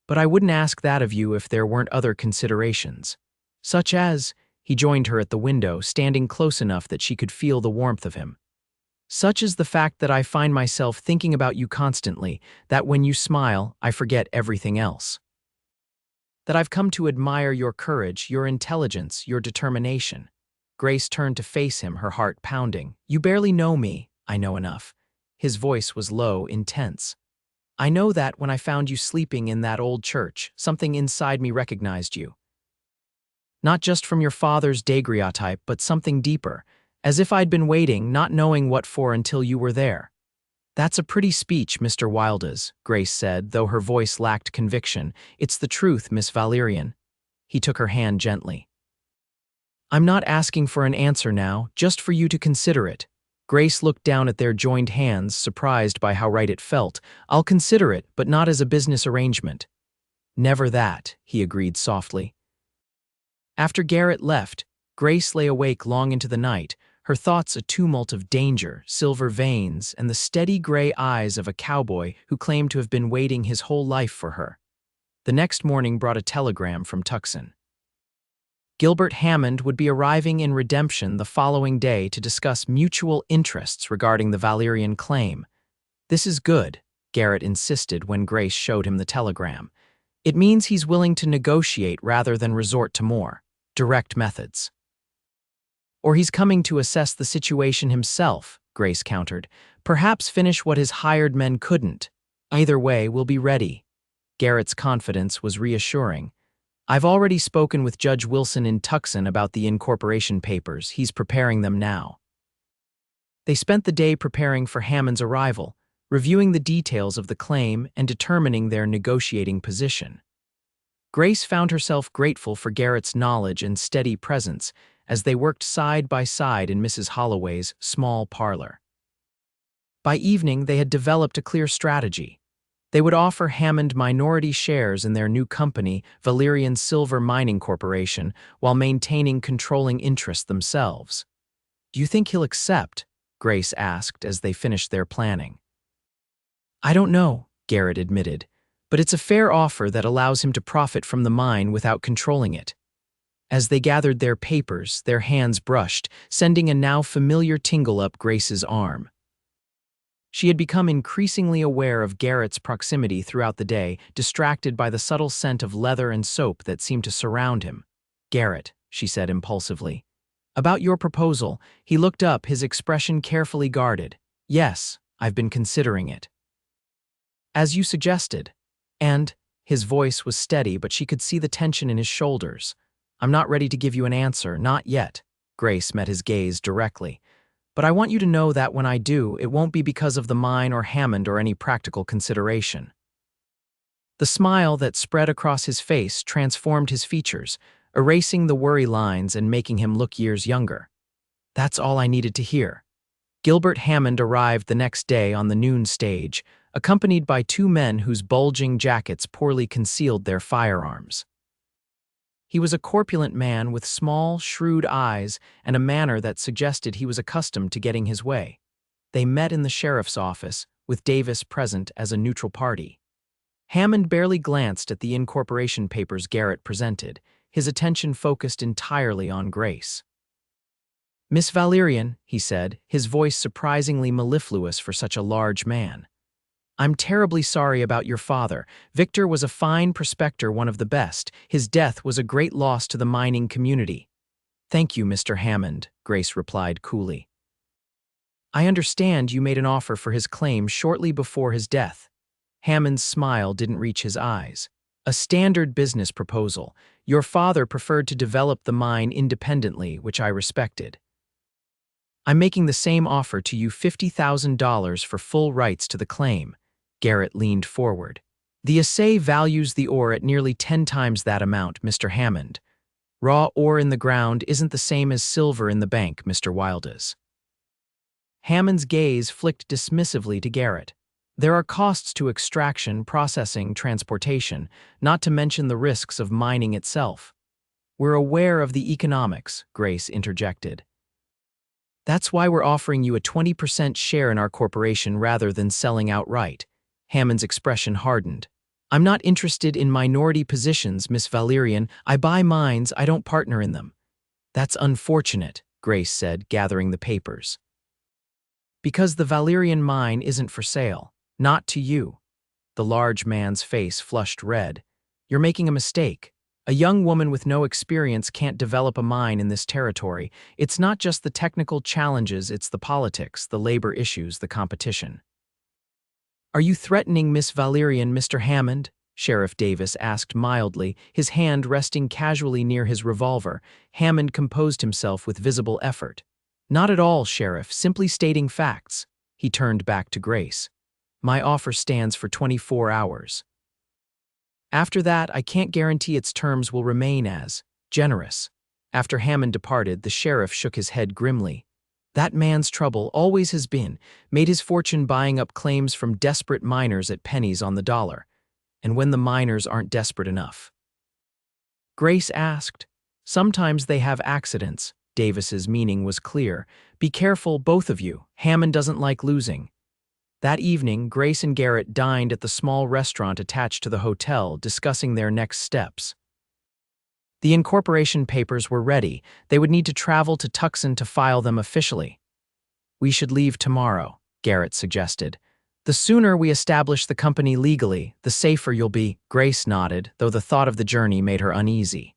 "But I wouldn't ask that of you if there weren't other considerations." "Such as?" He joined her at the window, standing close enough that she could feel the warmth of him. "Such as the fact that I find myself thinking about you constantly, that when you smile, I forget everything else. That I've come to admire your courage, your intelligence, your determination." Grace turned to face him, her heart pounding. "You barely know me." "I know enough." His voice was low, intense. "I know that when I found you sleeping in that old church, something inside me recognized you. Not just from your father's daguerreotype, but something deeper, as if I'd been waiting, not knowing what for until you were there." "That's a pretty speech, Mr. Wildes," Grace said, though her voice lacked conviction. "It's the truth, Miss Valerian." He took her hand gently. "I'm not asking for an answer now, just for you to consider it." Grace looked down at their joined hands, surprised by how right it felt. "I'll consider it, but not as a business arrangement." "Never that," he agreed softly. After Garrett left, Grace lay awake long into the night, her thoughts a tumult of danger, silver veins, and the steady gray eyes of a cowboy who claimed to have been waiting his whole life for her. The next morning brought a telegram from Tucson. Gilbert Hammond would be arriving in Redemption the following day to discuss mutual interests regarding the Valerian claim. "This is good," Garrett insisted when Grace showed him the telegram. "It means he's willing to negotiate rather than resort to more direct methods." "Or he's coming to assess the situation himself," Grace countered. "Perhaps finish what his hired men couldn't. Either way, we'll be ready." Garrett's confidence was reassuring. "I've already spoken with Judge Wilson in Tucson about the incorporation papers. He's preparing them now." They spent the day preparing for Hammond's arrival. reviewing the details of the claim and determining their negotiating position. Grace found herself grateful for Garrett's knowledge and steady presence as they worked side by side in Mrs. Holloway's small parlor. By evening, they had developed a clear strategy. They would offer Hammond minority shares in their new company, Valerian Silver Mining Corporation, while maintaining controlling interest themselves. "Do you think he'll accept?" Grace asked as they finished their planning. "I don't know," Garrett admitted, "but it's a fair offer that allows him to profit from the mine without controlling it." As they gathered their papers, their hands brushed, sending a now familiar tingle up Grace's arm. She had become increasingly aware of Garrett's proximity throughout the day, distracted by the subtle scent of leather and soap that seemed to surround him. "Garrett," she said impulsively. "About your proposal," he looked up, his expression carefully guarded. "Yes, I've been considering it." "As you suggested." And his voice was steady, but she could see the tension in his shoulders. "I'm not ready to give you an answer, not yet." Grace met his gaze directly. "But I want you to know that when I do, it won't be because of the mine or Hammond or any practical consideration." The smile that spread across his face transformed his features, erasing the worry lines and making him look years younger. That's all I needed to hear. Gilbert Hammond arrived the next day on the noon stage, accompanied by two men whose bulging jackets poorly concealed their firearms. He was a corpulent man with small, shrewd eyes and a manner that suggested he was accustomed to getting his way. They met in the sheriff's office, with Davis present as a neutral party. Hammond barely glanced at the incorporation papers Garrett presented, his attention focused entirely on Grace. "Miss Valerian," he said, his voice surprisingly mellifluous for such a large man. "I'm terribly sorry about your father. Victor was a fine prospector, one of the best. His death was a great loss to the mining community." "Thank you, Mr. Hammond," Grace replied coolly. "I understand you made an offer for his claim shortly before his death." Hammond's smile didn't reach his eyes. "A standard business proposal. Your father preferred to develop the mine independently, which I respected. I'm making the same offer to you, $50,000 for full rights to the claim." Garrett leaned forward. "The assay values the ore at nearly 10 times that amount, Mr. Hammond. Raw ore in the ground isn't the same as silver in the bank, Mr. Wildes." Hammond's gaze flicked dismissively to Garrett. "There are costs to extraction, processing, transportation, not to mention the risks of mining itself." "We're aware of the economics," Grace interjected. "That's why we're offering you a 20% share in our corporation rather than selling outright." Hammond's expression hardened. "I'm not interested in minority positions, Miss Valerian. I buy mines, I don't partner in them." "That's unfortunate," Grace said, gathering the papers. "Because the Valerian mine isn't for sale. Not to you." The large man's face flushed red. "You're making a mistake. A young woman with no experience can't develop a mine in this territory. It's not just the technical challenges, it's the politics, the labor issues, the competition." "Are you threatening Miss Valerian, Mr. Hammond?" Sheriff Davis asked mildly, his hand resting casually near his revolver. Hammond composed himself with visible effort. "Not at all, Sheriff, simply stating facts." He turned back to Grace. "My offer stands for 24 hours. After that, I can't guarantee its terms will remain as generous." After Hammond departed, the sheriff shook his head grimly. "That man's trouble always has been, made his fortune buying up claims from desperate miners at pennies on the dollar. And when the miners aren't desperate enough?" Grace asked. "Sometimes they have accidents." Davis's meaning was clear. "Be careful, both of you. Hammond doesn't like losing." That evening, Grace and Garrett dined at the small restaurant attached to the hotel, discussing their next steps. The incorporation papers were ready. They would need to travel to Tucson to file them officially. "We should leave tomorrow," Garrett suggested. "The sooner we establish the company legally, the safer you'll be." Grace nodded, though the thought of the journey made her uneasy.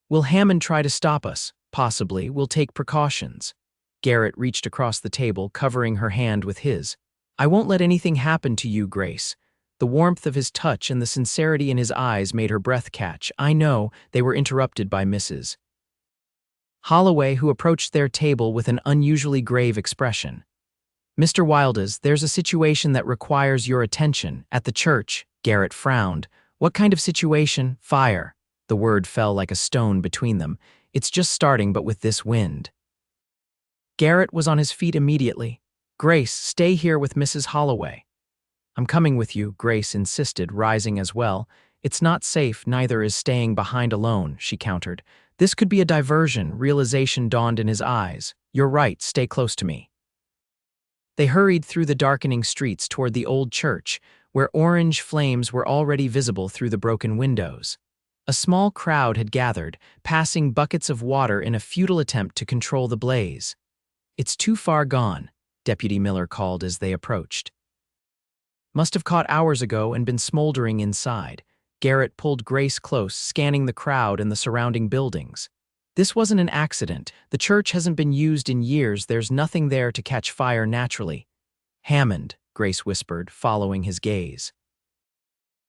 "Will Hammond try to stop us?" "Possibly. We'll take precautions." Garrett reached across the table, covering her hand with his. "I won't let anything happen to you, Grace." The warmth of his touch and the sincerity in his eyes made her breath catch. "I know." They were interrupted by Mrs. Holloway, who approached their table with an unusually grave expression. Mr. Wildes, there's a situation that requires your attention. At the church, Garrett frowned. What kind of situation? Fire. The word fell like a stone between them. It's just starting, but with this wind. Garrett was on his feet immediately. Grace, stay here with Mrs. Holloway. I'm coming with you, Grace insisted, rising as well. It's not safe, neither is staying behind alone, she countered. This could be a diversion, realization dawned in his eyes. You're right, stay close to me. They hurried through the darkening streets toward the old church, where orange flames were already visible through the broken windows. A small crowd had gathered, passing buckets of water in a futile attempt to control the blaze. It's too far gone, Deputy Miller called as they approached. Must have caught hours ago and been smoldering inside. Garrett pulled Grace close, scanning the crowd and the surrounding buildings. This wasn't an accident. The church hasn't been used in years. There's nothing there to catch fire naturally. Hammond, Grace whispered, following his gaze.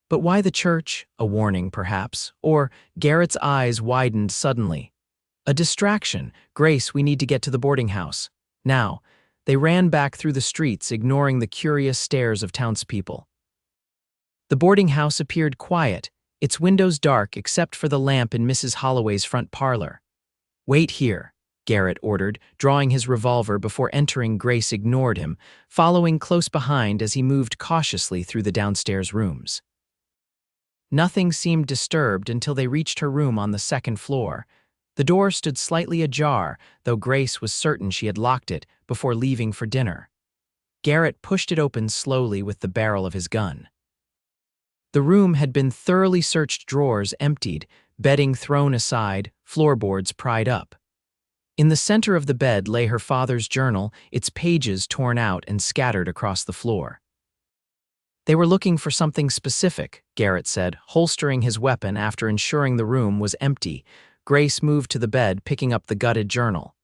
But why the church? A warning, perhaps. Or Garrett's eyes widened suddenly. A distraction. Grace, we need to get to the boarding house. Now. They ran back through the streets, ignoring the curious stares of townspeople. The boarding house appeared quiet, its windows dark except for the lamp in Mrs. Holloway's front parlor. Wait here, Garrett ordered, drawing his revolver before entering. Grace ignored him, following close behind as he moved cautiously through the downstairs rooms. Nothing seemed disturbed until they reached her room on the second floor. The door stood slightly ajar, though Grace was certain she had locked it before leaving for dinner. Garrett pushed it open slowly with the barrel of his gun. The room had been thoroughly searched, drawers emptied, bedding thrown aside, floorboards pried up. In the center of the bed lay her father's journal, its pages torn out and scattered across the floor. They were looking for something specific, Garrett said, holstering his weapon after ensuring the room was empty. Grace moved to the bed, picking up the gutted journal.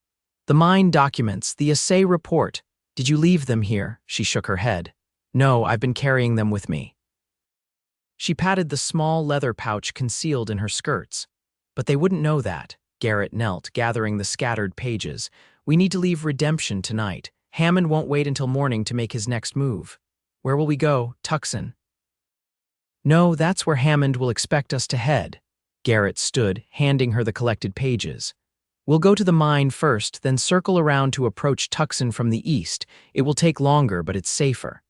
The mine documents, the assay report. Did you leave them here? She shook her head. No, I've been carrying them with me. She patted the small leather pouch concealed in her skirts. But they wouldn't know that. Garrett knelt, gathering the scattered pages. We need to leave Redemption tonight. Hammond won't wait until morning to make his next move. Where will we go? Tucson. No, that's where Hammond will expect us to head. Garrett stood, handing her the collected pages. We'll go to the mine first, then circle around to approach Tucson from the east. It will take longer, but it's safer.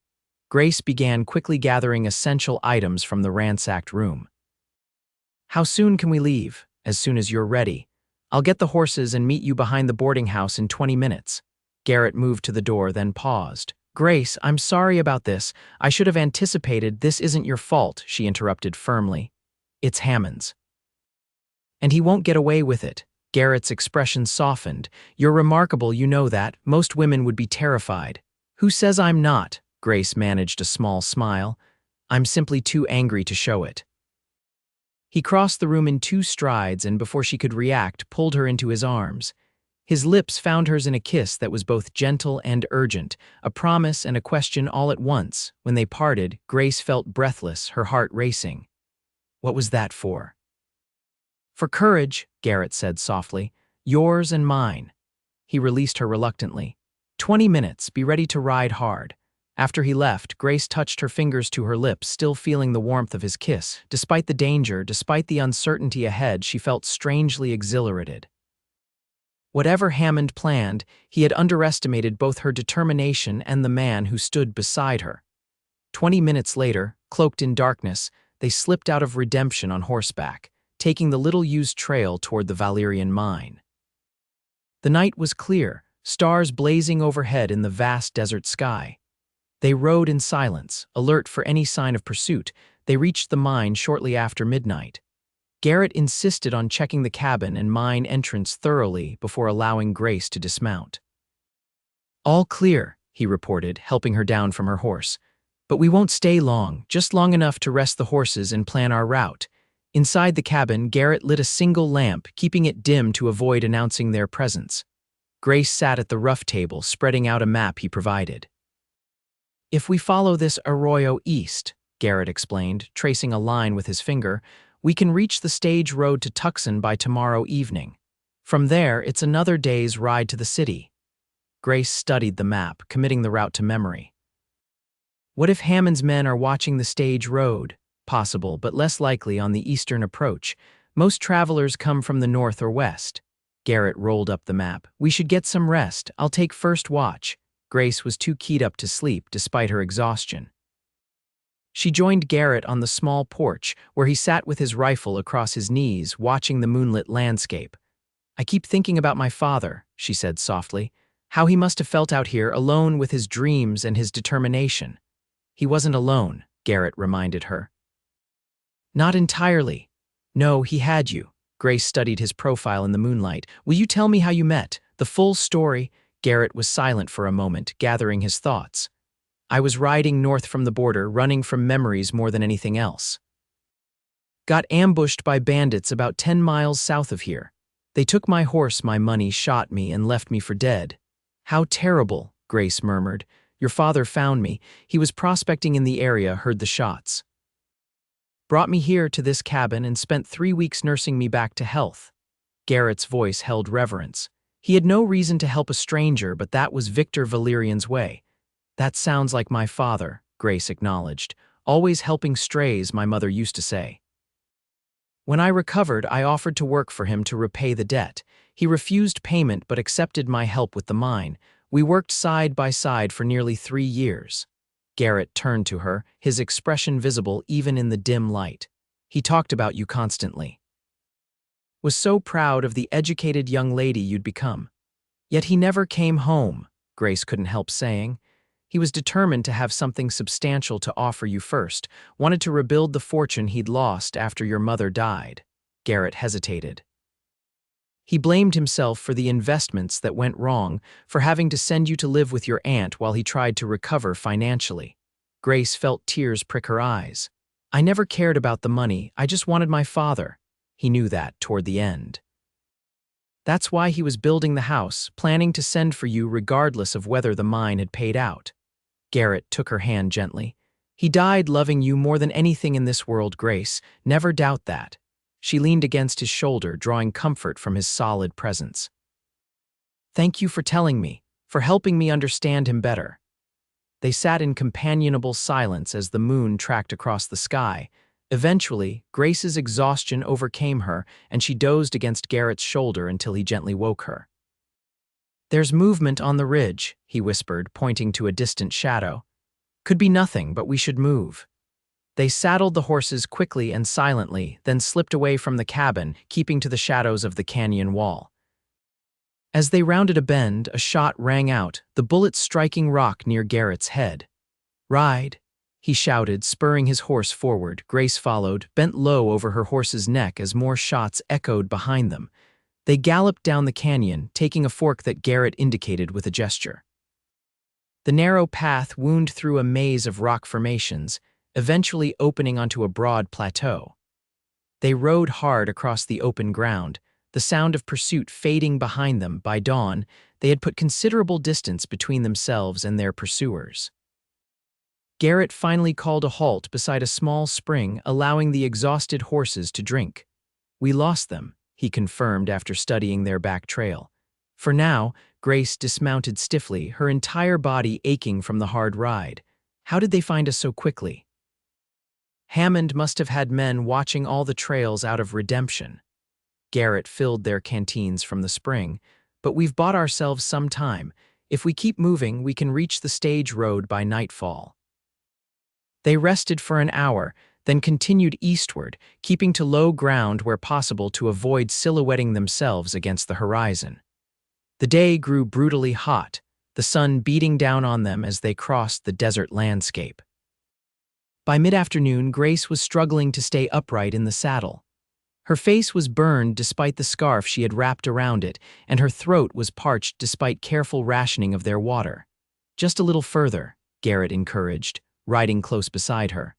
Grace began quickly gathering essential items from the ransacked room. How soon can we leave? As soon as you're ready. I'll get the horses and meet you behind the boarding house in 20 minutes. Garrett moved to the door, then paused. Grace, I'm sorry about this. I should have anticipated. This isn't your fault, she interrupted firmly. It's Hammond's. And he won't get away with it. Garrett's expression softened. You're remarkable, you know that. Most women would be terrified. Who says I'm not? Grace managed a small smile. I'm simply too angry to show it. He crossed the room in 2 strides and before she could react, pulled her into his arms. His lips found hers in a kiss that was both gentle and urgent, a promise and a question all at once. When they parted, Grace felt breathless, her heart racing. What was that for? For courage, Garrett said softly. Yours and mine. He released her reluctantly. 20 minutes, be ready to ride hard. After he left, Grace touched her fingers to her lips, still feeling the warmth of his kiss. Despite the danger, despite the uncertainty ahead, she felt strangely exhilarated. Whatever Hammond planned, he had underestimated both her determination and the man who stood beside her. 20 minutes later, cloaked in darkness, they slipped out of Redemption on horseback, taking the little-used trail toward the Valerian mine. The night was clear, stars blazing overhead in the vast desert sky. They rode in silence, alert for any sign of pursuit. They reached the mine shortly after midnight. Garrett insisted on checking the cabin and mine entrance thoroughly before allowing Grace to dismount. All clear, he reported, helping her down from her horse. But we won't stay long, just long enough to rest the horses and plan our route. Inside the cabin, Garrett lit a single lamp, keeping it dim to avoid announcing their presence. Grace sat at the rough table, spreading out a map he provided. If we follow this arroyo east, Garrett explained, tracing a line with his finger, we can reach the stage road to Tucson by tomorrow evening. From there, it's another day's ride to the city. Grace studied the map, committing the route to memory. What if Hammond's men are watching the stage road? Possible, but less likely on the eastern approach. Most travelers come from the north or west. Garrett rolled up the map. We should get some rest. I'll take first watch. Grace was too keyed up to sleep, despite her exhaustion. She joined Garrett on the small porch, where he sat with his rifle across his knees, watching the moonlit landscape. I keep thinking about my father, she said softly. How he must have felt out here, alone with his dreams and his determination. He wasn't alone, Garrett reminded her. Not entirely. No, he had you. Grace studied his profile in the moonlight. Will you tell me how you met? The full story? Garrett was silent for a moment, gathering his thoughts. I was riding north from the border, running from memories more than anything else. Got ambushed by bandits about 10 miles south of here. They took my horse, my money, shot me, and left me for dead. How terrible, Grace murmured. Your father found me. He was prospecting in the area, heard the shots. Brought me here to this cabin and spent 3 weeks nursing me back to health. Garrett's voice held reverence. He had no reason to help a stranger, but that was Victor Valerian's way. That sounds like my father, Grace acknowledged. Always helping strays, my mother used to say. When I recovered, I offered to work for him to repay the debt. He refused payment but accepted my help with the mine. We worked side by side for nearly 3 years. Garrett turned to her, his expression visible even in the dim light. He talked about you constantly. Was so proud of the educated young lady you'd become. Yet he never came home, Grace couldn't help saying. He was determined to have something substantial to offer you first, wanted to rebuild the fortune he'd lost after your mother died. Garrett hesitated. He blamed himself for the investments that went wrong, for having to send you to live with your aunt while he tried to recover financially. Grace felt tears prick her eyes. I never cared about the money, I just wanted my father. He knew that toward the end. That's why he was building the house, planning to send for you regardless of whether the mine had paid out. Garrett took her hand gently. He died loving you more than anything in this world, Grace. Never doubt that. She leaned against his shoulder, drawing comfort from his solid presence. Thank you for telling me, for helping me understand him better. They sat in companionable silence as the moon tracked across the sky. Eventually, Grace's exhaustion overcame her, and she dozed against Garrett's shoulder until he gently woke her. There's movement on the ridge, he whispered, pointing to a distant shadow. Could be nothing, but we should move. They saddled the horses quickly and silently, then slipped away from the cabin, keeping to the shadows of the canyon wall. As they rounded a bend, a shot rang out, the bullet striking rock near Garrett's head. Ride, he shouted, spurring his horse forward. Grace followed, bent low over her horse's neck as more shots echoed behind them. They galloped down the canyon, taking a fork that Garrett indicated with a gesture. The narrow path wound through a maze of rock formations, eventually opening onto a broad plateau. They rode hard across the open ground, the sound of pursuit fading behind them. By dawn, they had put considerable distance between themselves and their pursuers. Garrett finally called a halt beside a small spring, allowing the exhausted horses to drink. We lost them, he confirmed after studying their back trail. For now, Grace dismounted stiffly, her entire body aching from the hard ride. How did they find us so quickly? Hammond must have had men watching all the trails out of redemption. Garrett filled their canteens from the spring. But we've bought ourselves some time. If we keep moving, we can reach the stage road by nightfall. They rested for an hour, then continued eastward, keeping to low ground where possible to avoid silhouetting themselves against the horizon. The day grew brutally hot, the sun beating down on them as they crossed the desert landscape. By mid-afternoon, Grace was struggling to stay upright in the saddle. Her face was burned despite the scarf she had wrapped around it, and her throat was parched despite careful rationing of their water. Just a little further, Garrett encouraged, riding close beside her.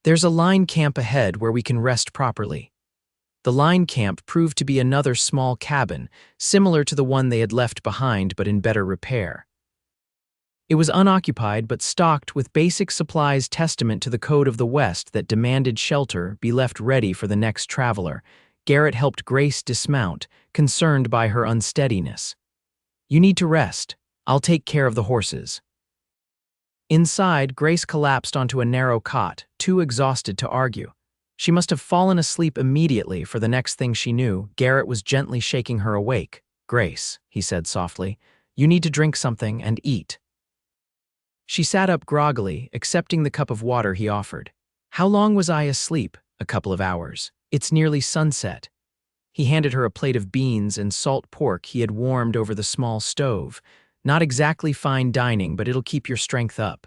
There's a line camp ahead where we can rest properly. The line camp proved to be another small cabin, similar to the one they had left behind but in better repair. It was unoccupied but stocked with basic supplies testament to the code of the West that demanded shelter be left ready for the next traveler. Garrett helped Grace dismount, concerned by her unsteadiness. You need to rest. I'll take care of the horses." Inside, Grace collapsed onto a narrow cot, too exhausted to argue. She must have fallen asleep immediately, for the next thing she knew, Garrett was gently shaking her awake. "Grace," he said softly, "you need to drink something and eat." She sat up groggily, accepting the cup of water he offered. "How long was I asleep?" "A couple of hours. It's nearly sunset." He handed her a plate of beans and salt pork he had warmed over the small stove. "Not exactly fine dining, but it'll keep your strength up."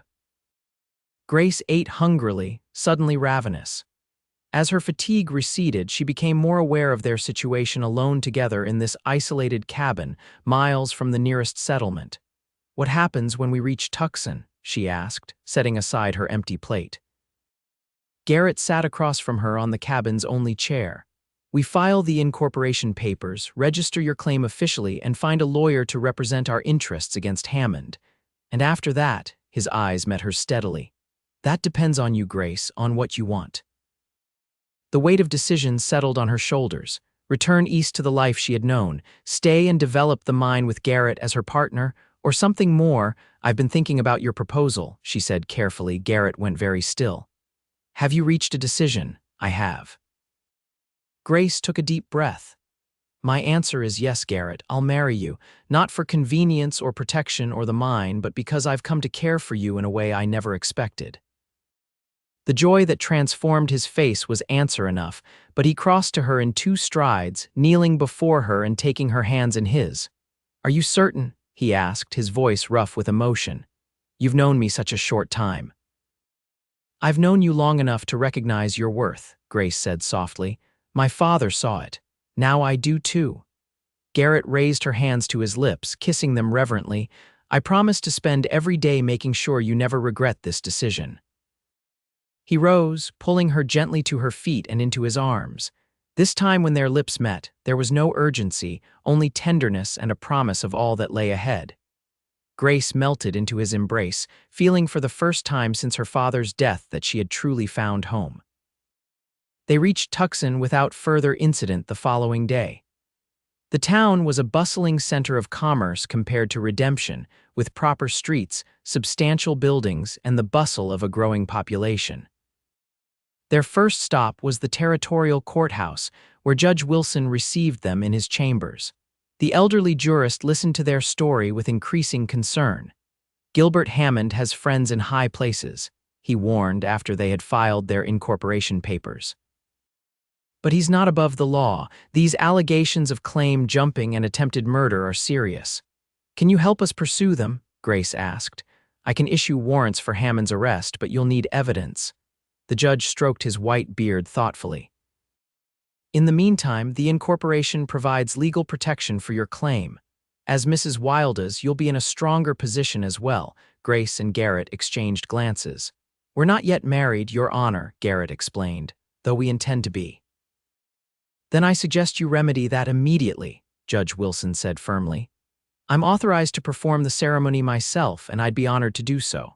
Grace ate hungrily, suddenly ravenous. As her fatigue receded, she became more aware of their situation alone together in this isolated cabin, miles from the nearest settlement. "What happens when we reach Tucson?" she asked, setting aside her empty plate. Garrett sat across from her on the cabin's only chair. "We file the incorporation papers, register your claim officially, and find a lawyer to represent our interests against Hammond. And after that," his eyes met hers steadily, "that depends on you, Grace, on what you want." The weight of decision settled on her shoulders. Return east to the life she had known, stay and develop the mine with Garrett as her partner, or something more. "I've been thinking about your proposal," she said carefully. Garrett went very still. "Have you reached a decision?" "I have." Grace took a deep breath. "My answer is yes, Garrett. I'll marry you, not for convenience or protection or the mine, but because I've come to care for you in a way I never expected." The joy that transformed his face was answer enough, but he crossed to her in 2 strides, kneeling before her and taking her hands in his. "Are you certain?" he asked, his voice rough with emotion. "You've known me such a short time." "I've known you long enough to recognize your worth," Grace said softly. "My father saw it. Now I do too." Garrett raised her hands to his lips, kissing them reverently. "I promise to spend every day making sure you never regret this decision." He rose, pulling her gently to her feet and into his arms. This time when their lips met, there was no urgency, only tenderness and a promise of all that lay ahead. Grace melted into his embrace, feeling for the first time since her father's death that she had truly found home. They reached Tucson without further incident the following day. The town was a bustling center of commerce compared to Redemption, with proper streets, substantial buildings, and the bustle of a growing population. Their first stop was the territorial courthouse, where Judge Wilson received them in his chambers. The elderly jurist listened to their story with increasing concern. "Gilbert Hammond has friends in high places," he warned after they had filed their incorporation papers. "But he's not above the law. These allegations of claim jumping and attempted murder are serious." "Can you help us pursue them?" Grace asked. "I can issue warrants for Hammond's arrest, but you'll need evidence." The judge stroked his white beard thoughtfully. "In the meantime, the incorporation provides legal protection for your claim. As Mrs. Wildes, you'll be in a stronger position as well." Grace and Garrett exchanged glances. "We're not yet married, Your Honor," Garrett explained, "though we intend to be." "Then I suggest you remedy that immediately," Judge Wilson said firmly. "I'm authorized to perform the ceremony myself, and I'd be honored to do so."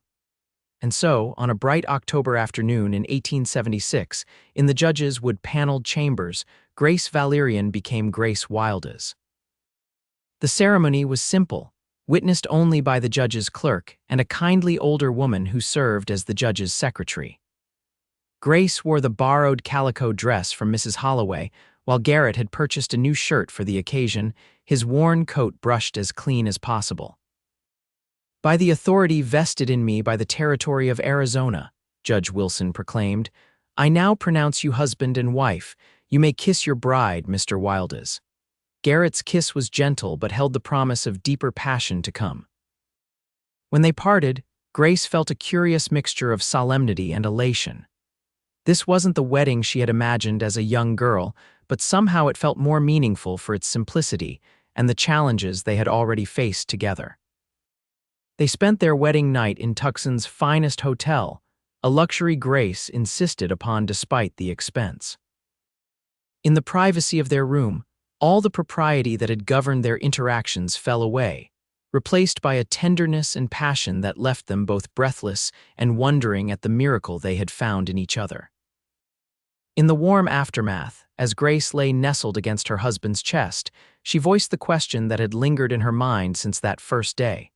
And so, on a bright October afternoon in 1876, in the judge's wood-paneled chambers, Grace Valerian became Grace Wildes. The ceremony was simple, witnessed only by the judge's clerk and a kindly older woman who served as the judge's secretary. Grace wore the borrowed calico dress from Mrs. Holloway, while Garrett had purchased a new shirt for the occasion, his worn coat brushed as clean as possible. "By the authority vested in me by the territory of Arizona," Judge Wilson proclaimed, "I now pronounce you husband and wife. You may kiss your bride, Mr. Wildes." Garrett's kiss was gentle but held the promise of deeper passion to come. When they parted, Grace felt a curious mixture of solemnity and elation. This wasn't the wedding she had imagined as a young girl, but somehow it felt more meaningful for its simplicity and the challenges they had already faced together. They spent their wedding night in Tucson's finest hotel, a luxury Grace insisted upon despite the expense. In the privacy of their room, all the propriety that had governed their interactions fell away, replaced by a tenderness and passion that left them both breathless and wondering at the miracle they had found in each other. In the warm aftermath, as Grace lay nestled against her husband's chest, she voiced the question that had lingered in her mind since that first day.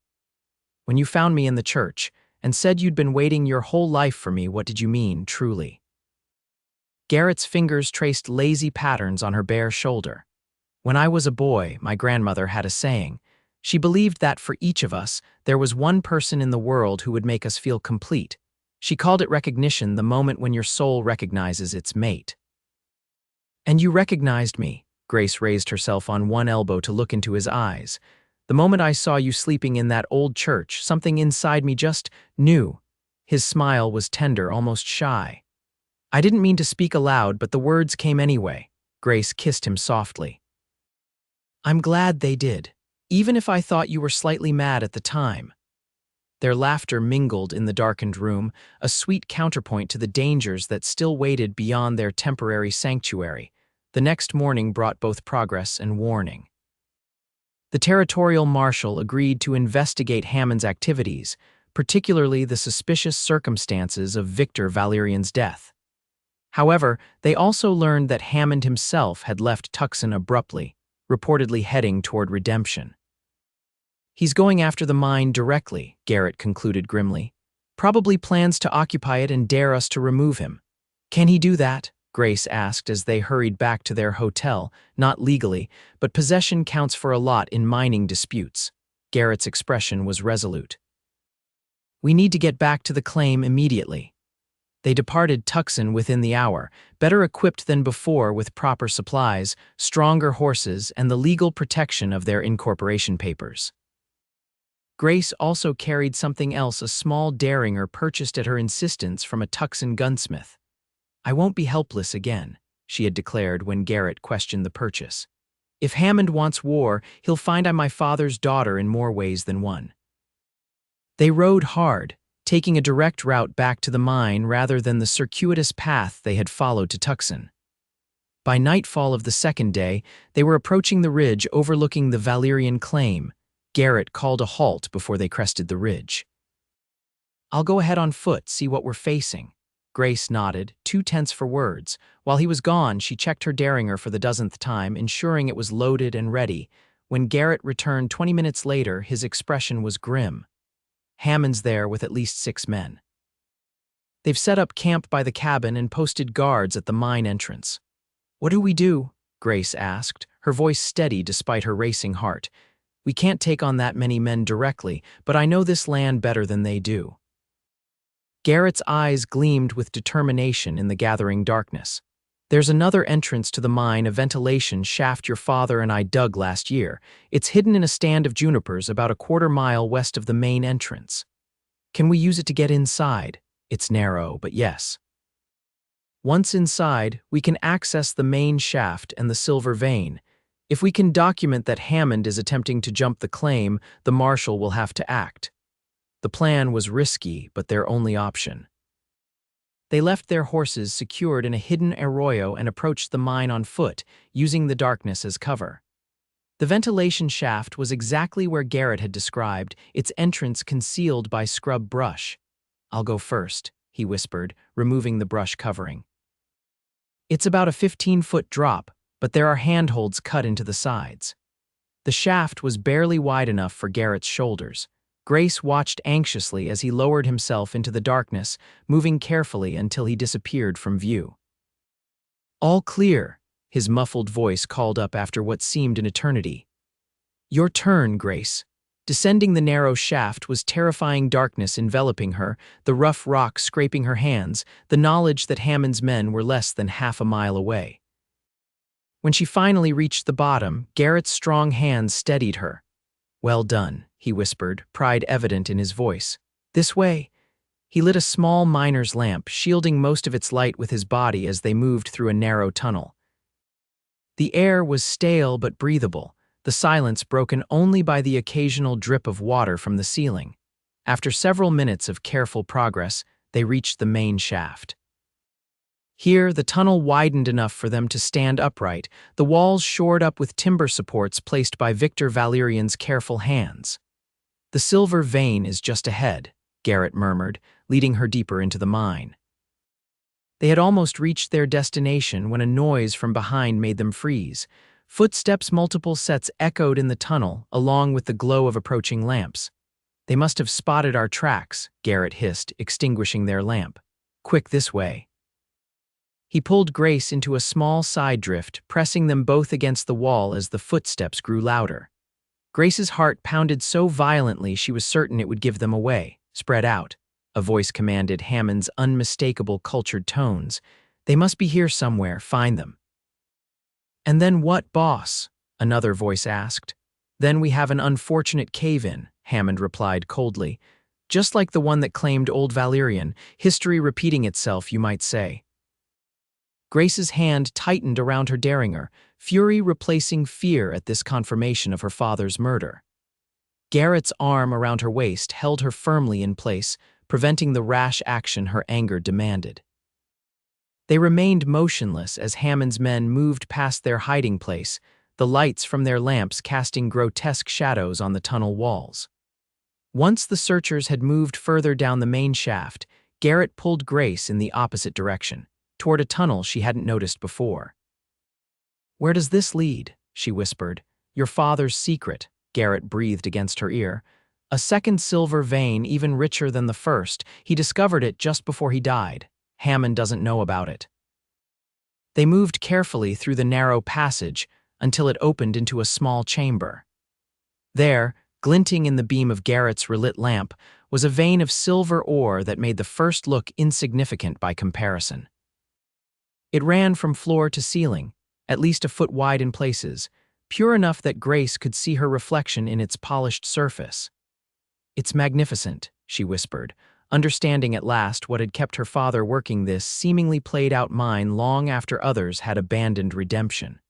"When you found me in the church and said you'd been waiting your whole life for me, what did you mean, truly?" Garrett's fingers traced lazy patterns on her bare shoulder. "When I was a boy, my grandmother had a saying. She believed that for each of us, there was one person in the world who would make us feel complete. She called it recognition, the moment when your soul recognizes its mate." "And you recognized me." Grace raised herself on one elbow to look into his eyes. "The moment I saw you sleeping in that old church, something inside me just knew." His smile was tender, almost shy. "I didn't mean to speak aloud, but the words came anyway." Grace kissed him softly. "I'm glad they did, even if I thought you were slightly mad at the time." Their laughter mingled in the darkened room, a sweet counterpoint to the dangers that still waited beyond their temporary sanctuary. The next morning brought both progress and warning. The territorial marshal agreed to investigate Hammond's activities, particularly the suspicious circumstances of Victor Valerian's death. However, they also learned that Hammond himself had left Tucson abruptly, reportedly heading toward redemption. "He's going after the mine directly," Garrett concluded grimly. "Probably plans to occupy it and dare us to remove him." "Can he do that?" Grace asked as they hurried back to their hotel. "Not legally, but possession counts for a lot in mining disputes." Garrett's expression was resolute. "We need to get back to the claim immediately." They departed Tucson within the hour, better equipped than before with proper supplies, stronger horses, and the legal protection of their incorporation papers. Grace also carried something else, a small derringer purchased at her insistence from a Tucson gunsmith. "I won't be helpless again," she had declared when Garrett questioned the purchase. "If Hammond wants war, he'll find I'm my father's daughter in more ways than one." They rode hard, taking a direct route back to the mine rather than the circuitous path they had followed to Tucson. By nightfall of the second day, they were approaching the ridge overlooking the Valerian claim. Garrett called a halt before they crested the ridge. "I'll go ahead on foot, see what we're facing." Grace nodded, too tense for words. While he was gone, she checked her derringer for the dozenth time, ensuring it was loaded and ready. When Garrett returned 20 minutes later, his expression was grim. "Hammond's there with at least 6 men. They've set up camp by the cabin and posted guards at the mine entrance." "What do we do?" Grace asked, her voice steady despite her racing heart. "We can't take on that many men directly, but I know this land better than they do." Garrett's eyes gleamed with determination in the gathering darkness. "There's another entrance to the mine, a ventilation shaft your father and I dug last year. It's hidden in a stand of junipers about a quarter-mile west of the main entrance. Can we use it to get inside? It's narrow, but yes. Once inside, we can access the main shaft and the silver vein. If we can document that Hammond is attempting to jump the claim, the marshal will have to act." The plan was risky, but their only option. They left their horses secured in a hidden arroyo and approached the mine on foot, using the darkness as cover. The ventilation shaft was exactly where Garrett had described, its entrance concealed by scrub brush. "I'll go first," he whispered, removing the brush covering. "It's about a 15-foot drop, but there are handholds cut into the sides." The shaft was barely wide enough for Garrett's shoulders. Grace watched anxiously as he lowered himself into the darkness, moving carefully until he disappeared from view. "All clear," his muffled voice called up after what seemed an eternity. "Your turn, Grace." Descending the narrow shaft was terrifying darkness enveloping her, the rough rock scraping her hands, the knowledge that Hammond's men were less than half a mile away. When she finally reached the bottom, Garrett's strong hands steadied her. "Well done," he whispered, pride evident in his voice. "This way." He lit a small miner's lamp, shielding most of its light with his body as they moved through a narrow tunnel. The air was stale but breathable, the silence broken only by the occasional drip of water from the ceiling. After several minutes of careful progress, they reached the main shaft. Here, the tunnel widened enough for them to stand upright, the walls shored up with timber supports placed by Victor Valerian's careful hands. "The silver vein is just ahead," Garrett murmured, leading her deeper into the mine. They had almost reached their destination when a noise from behind made them freeze. Footsteps multiple sets echoed in the tunnel, along with the glow of approaching lamps. They must have spotted our tracks, Garrett hissed, extinguishing their lamp. Quick, this way. He pulled Grace into a small side drift, pressing them both against the wall as the footsteps grew louder. Grace's heart pounded so violently she was certain it would give them away. Spread out, a voice commanded Hammond's unmistakable cultured tones. They must be here somewhere, find them. And then what, boss? Another voice asked. Then we have an unfortunate cave-in, Hammond replied coldly. Just like the one that claimed old Valerian, history repeating itself, you might say. Grace's hand tightened around her derringer, fury replacing fear at this confirmation of her father's murder. Garrett's arm around her waist held her firmly in place, preventing the rash action her anger demanded. They remained motionless as Hammond's men moved past their hiding place, the lights from their lamps casting grotesque shadows on the tunnel walls. Once the searchers had moved further down the main shaft, Garrett pulled Grace in the opposite direction, toward a tunnel she hadn't noticed before. "Where does this lead?" she whispered. "Your father's secret," Garrett breathed against her ear. "A second silver vein, even richer than the first. He discovered it just before he died. Hammond doesn't know about it." They moved carefully through the narrow passage until it opened into a small chamber. There, glinting in the beam of Garrett's relit lamp, was a vein of silver ore that made the first look insignificant by comparison. It ran from floor to ceiling, at least a foot wide in places, pure enough that Grace could see her reflection in its polished surface. "It's magnificent," she whispered, understanding at last what had kept her father working this seemingly played-out mine long after others had abandoned redemption.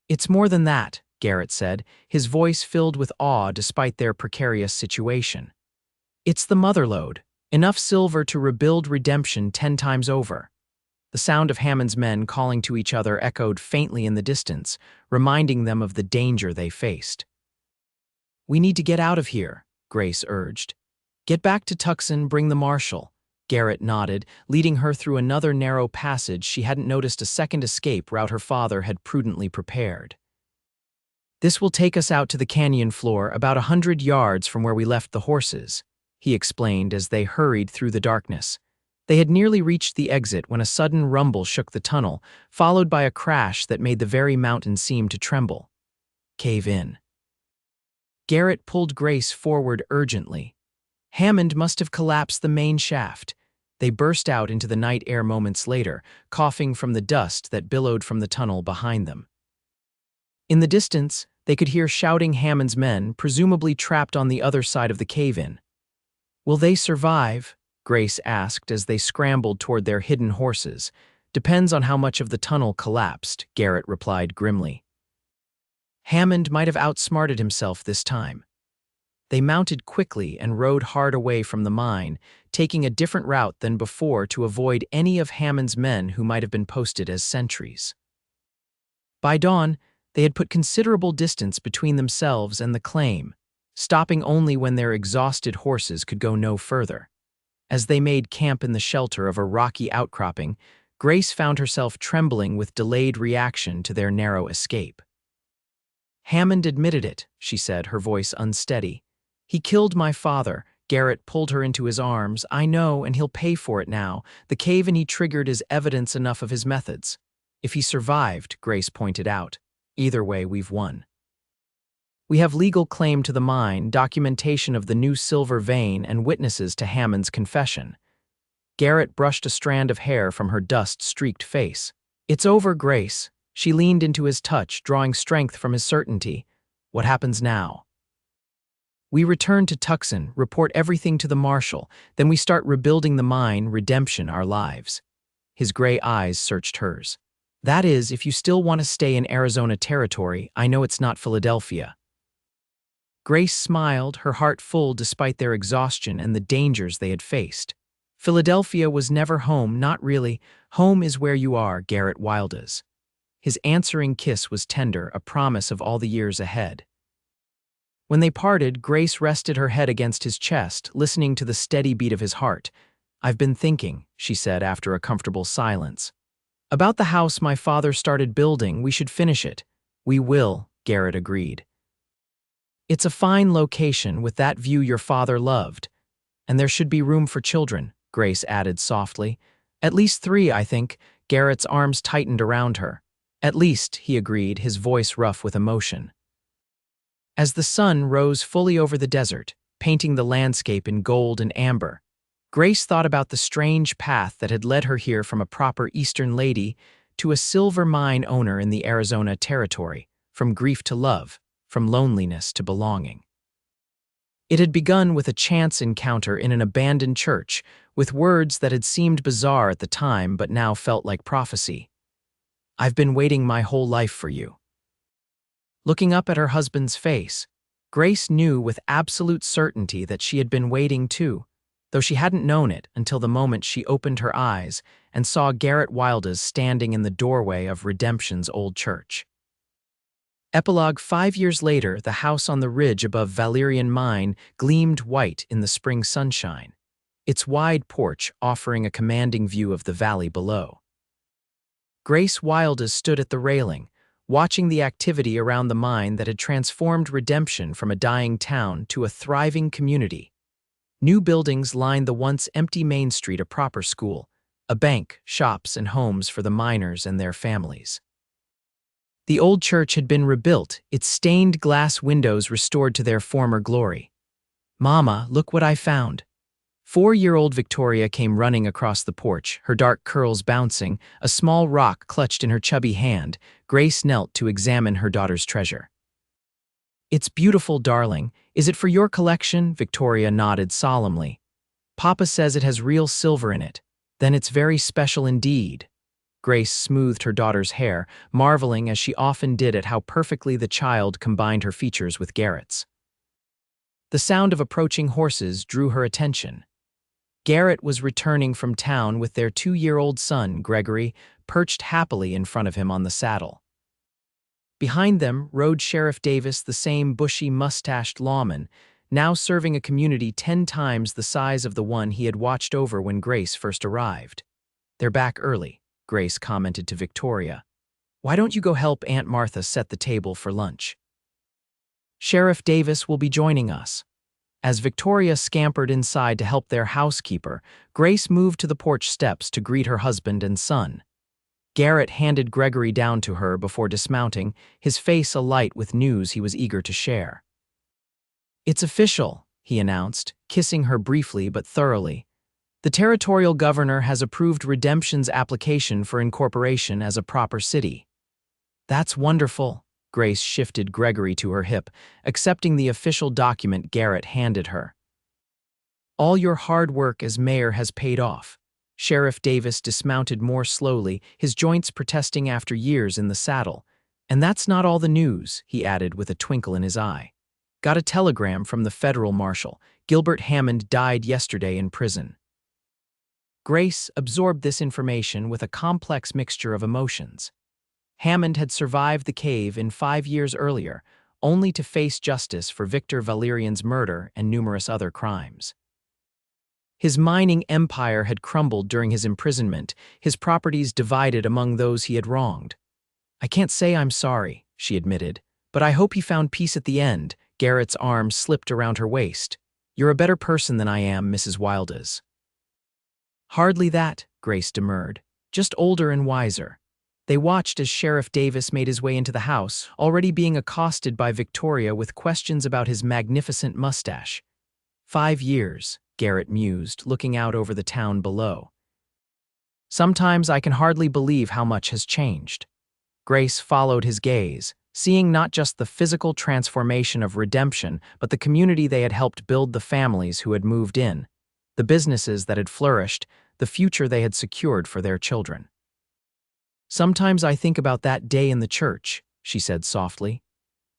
"It's more than that," Garrett said, his voice filled with awe despite their precarious situation. "It's the motherlode, enough silver to rebuild redemption 10 times over." The sound of Hammond's men calling to each other echoed faintly in the distance, reminding them of the danger they faced. "We need to get out of here," Grace urged. "Get back to Tucson, bring the marshal." Garrett nodded, leading her through another narrow passage she hadn't noticed a second escape route her father had prudently prepared. "This will take us out to the canyon floor about 100 yards from where we left the horses," he explained as they hurried through the darkness. They had nearly reached the exit when a sudden rumble shook the tunnel, followed by a crash that made the very mountain seem to tremble. "Cave in." Garrett pulled Grace forward urgently. Hammond must have collapsed the main shaft. They burst out into the night air moments later, coughing from the dust that billowed from the tunnel behind them. In the distance, they could hear shouting Hammond's men, presumably trapped on the other side of the cave-in. "Will they survive?" Grace asked as they scrambled toward their hidden horses. "Depends on how much of the tunnel collapsed," Garrett replied grimly. Hammond might have outsmarted himself this time. They mounted quickly and rode hard away from the mine, taking a different route than before to avoid any of Hammond's men who might have been posted as sentries. By dawn, they had put considerable distance between themselves and the claim, stopping only when their exhausted horses could go no further. As they made camp in the shelter of a rocky outcropping, Grace found herself trembling with delayed reaction to their narrow escape. "Hammond admitted it," she said, her voice unsteady. "He killed my father." Garrett pulled her into his arms. "I know, and he'll pay for it now. The cave-in he triggered is evidence enough of his methods." "If he survived," Grace pointed out. "Either way, we've won. We have legal claim to the mine, documentation of the new silver vein, and witnesses to Hammond's confession." Garrett brushed a strand of hair from her dust-streaked face. "It's over, Grace." She leaned into his touch, drawing strength from his certainty. "What happens now?" "We return to Tucson, report everything to the marshal, then we start rebuilding the mine, redemption, our lives." His gray eyes searched hers. "That is, if you still want to stay in Arizona territory. I know it's not Philadelphia." Grace smiled, her heart full despite their exhaustion and the dangers they had faced. "Philadelphia was never home, not really. Home is where you are, Garrett Wildes." His answering kiss was tender, a promise of all the years ahead. When they parted, Grace rested her head against his chest, listening to the steady beat of his heart. "I've been thinking," she said after a comfortable silence. "About the house my father started building. We should finish it. We will, Garrett agreed. It's a fine location with that view your father loved. And there should be room for children, Grace added softly. At least 3, I think. Garrett's arms tightened around her. At least, he agreed, his voice rough with emotion. As the sun rose fully over the desert, painting the landscape in gold and amber, Grace thought about the strange path that had led her here from a proper Eastern lady to a silver mine owner in the Arizona territory, from grief to love, from loneliness to belonging. It had begun with a chance encounter in an abandoned church, with words that had seemed bizarre at the time but now felt like prophecy. I've been waiting my whole life for you. Looking up at her husband's face, Grace knew with absolute certainty that she had been waiting too, though she hadn't known it until the moment she opened her eyes and saw Garrett Wildes standing in the doorway of Redemption's old church. Epilogue: 5 years later, the house on the ridge above Valerian Mine gleamed white in the spring sunshine, its wide porch offering a commanding view of the valley below. Grace Wildes stood at the railing, watching the activity around the mine that had transformed Redemption from a dying town to a thriving community. New buildings lined the once empty Main Street, a proper school, a bank, shops, and homes for the miners and their families. The old church had been rebuilt, its stained glass windows restored to their former glory. "Mama, look what I found." 4-year-old Victoria came running across the porch, her dark curls bouncing, a small rock clutched in her chubby hand. Grace knelt to examine her daughter's treasure. "It's beautiful, darling. Is it for your collection?" Victoria nodded solemnly. "Papa says it has real silver in it. Then it's very special indeed." Grace smoothed her daughter's hair, marveling as she often did at how perfectly the child combined her features with Garrett's. The sound of approaching horses drew her attention. Garrett was returning from town with their 2-year-old son, Gregory, perched happily in front of him on the saddle. Behind them rode Sheriff Davis, the same bushy, mustached lawman, now serving a community 10 times the size of the one he had watched over when Grace first arrived. "They're back early," Grace commented to Victoria. "Why don't you go help Aunt Martha set the table for lunch?" "Sheriff Davis will be joining us." As Victoria scampered inside to help their housekeeper, Grace moved to the porch steps to greet her husband and son. Garrett handed Gregory down to her before dismounting, his face alight with news he was eager to share. "It's official," he announced, kissing her briefly but thoroughly. "The territorial governor has approved Redemption's application for incorporation as a proper city." "That's wonderful." Grace shifted Gregory to her hip, accepting the official document Garrett handed her. "All your hard work as mayor has paid off." Sheriff Davis dismounted more slowly, his joints protesting after years in the saddle. "And that's not all the news," he added with a twinkle in his eye. "Got a telegram from the federal marshal. Gilbert Hammond died yesterday in prison." Grace absorbed this information with a complex mixture of emotions. Hammond had survived the cave in 5 years earlier, only to face justice for Victor Valerian's murder and numerous other crimes. His mining empire had crumbled during his imprisonment, his properties divided among those he had wronged. "I can't say I'm sorry," she admitted, "but I hope he found peace at the end." Garrett's arm slipped around her waist. "You're a better person than I am, Mrs. Wildes." "Hardly that," Grace demurred. "Just older and wiser." They watched as Sheriff Davis made his way into the house, already being accosted by Victoria with questions about his magnificent mustache. 5 years, Garrett mused, looking out over the town below. "Sometimes I can hardly believe how much has changed." Grace followed his gaze, seeing not just the physical transformation of Redemption, but the community they had helped build, the families who had moved in, the businesses that had flourished, the future they had secured for their children. "Sometimes I think about that day in the church," she said softly.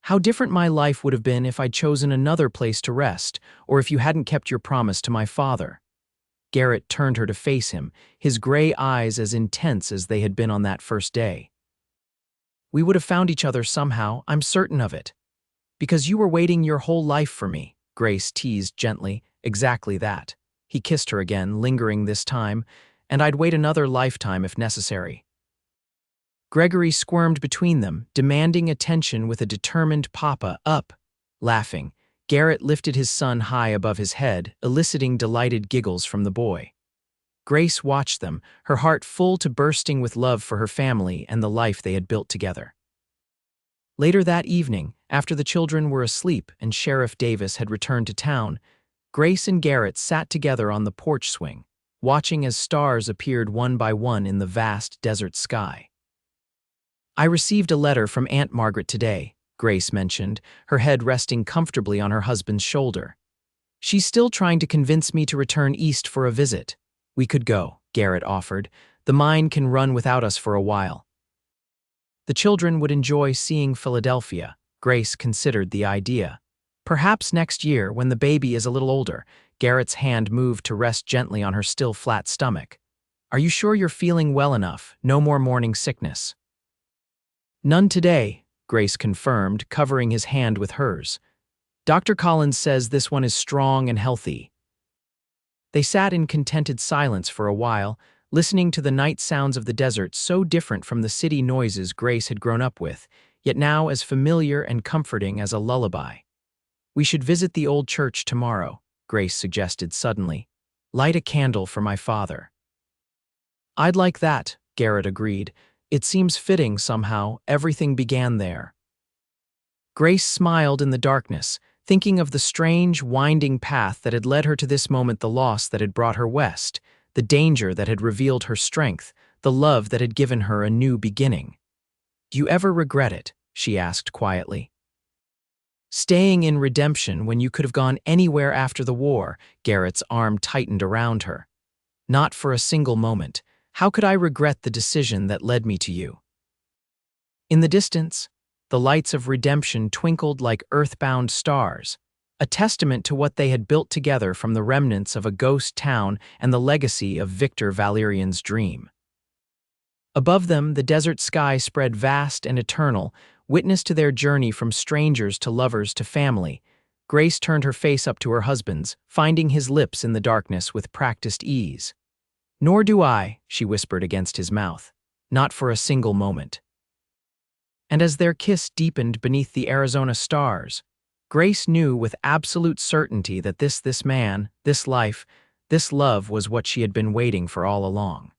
"How different my life would have been if I'd chosen another place to rest, or if you hadn't kept your promise to my father." Garrett turned her to face him, his gray eyes as intense as they had been on that first day. "We would have found each other somehow, I'm certain of it. Because you were waiting your whole life for me," Grace teased gently. "Exactly that." He kissed her again, lingering this time. "And I'd wait another lifetime if necessary." Gregory squirmed between them, demanding attention with a determined "Papa, up!" Laughing, Garrett lifted his son high above his head, eliciting delighted giggles from the boy. Grace watched them, her heart full to bursting with love for her family and the life they had built together. Later that evening, after the children were asleep and Sheriff Davis had returned to town, Grace and Garrett sat together on the porch swing, watching as stars appeared one by one in the vast desert sky. "I received a letter from Aunt Margaret today," Grace mentioned, her head resting comfortably on her husband's shoulder. "She's still trying to convince me to return east for a visit." "We could go," Garrett offered. "The mine can run without us for a while." The children would enjoy seeing Philadelphia. Grace considered the idea. "Perhaps next year, when the baby is a little older." Garrett's hand moved to rest gently on her still flat stomach. "Are you sure you're feeling well enough? No more morning sickness?" "None today," Grace confirmed, covering his hand with hers. "Dr. Collins says this one is strong and healthy." They sat in contented silence for a while, listening to the night sounds of the desert, so different from the city noises Grace had grown up with, yet now as familiar and comforting as a lullaby. "We should visit the old church tomorrow," Grace suggested suddenly. "Light a candle for my father." "I'd like that," Garrett agreed. "It seems fitting somehow, everything began there." Grace smiled in the darkness, thinking of the strange, winding path that had led her to this moment, the loss that had brought her west, the danger that had revealed her strength, the love that had given her a new beginning. "Do you ever regret it?" she asked quietly. "Staying in redemption when you could have gone anywhere after the war," Garrett's arm tightened around her. "Not for a single moment. How could I regret the decision that led me to you?" In the distance, the lights of redemption twinkled like earthbound stars, a testament to what they had built together from the remnants of a ghost town and the legacy of Victor Valerian's dream. Above them, the desert sky spread vast and eternal, witness to their journey from strangers to lovers to family. Grace turned her face up to her husband's, finding his lips in the darkness with practiced ease. "Nor do I," she whispered against his mouth. "Not for a single moment." And as their kiss deepened beneath the Arizona stars, Grace knew with absolute certainty that this man, this life, this love was what she had been waiting for all along.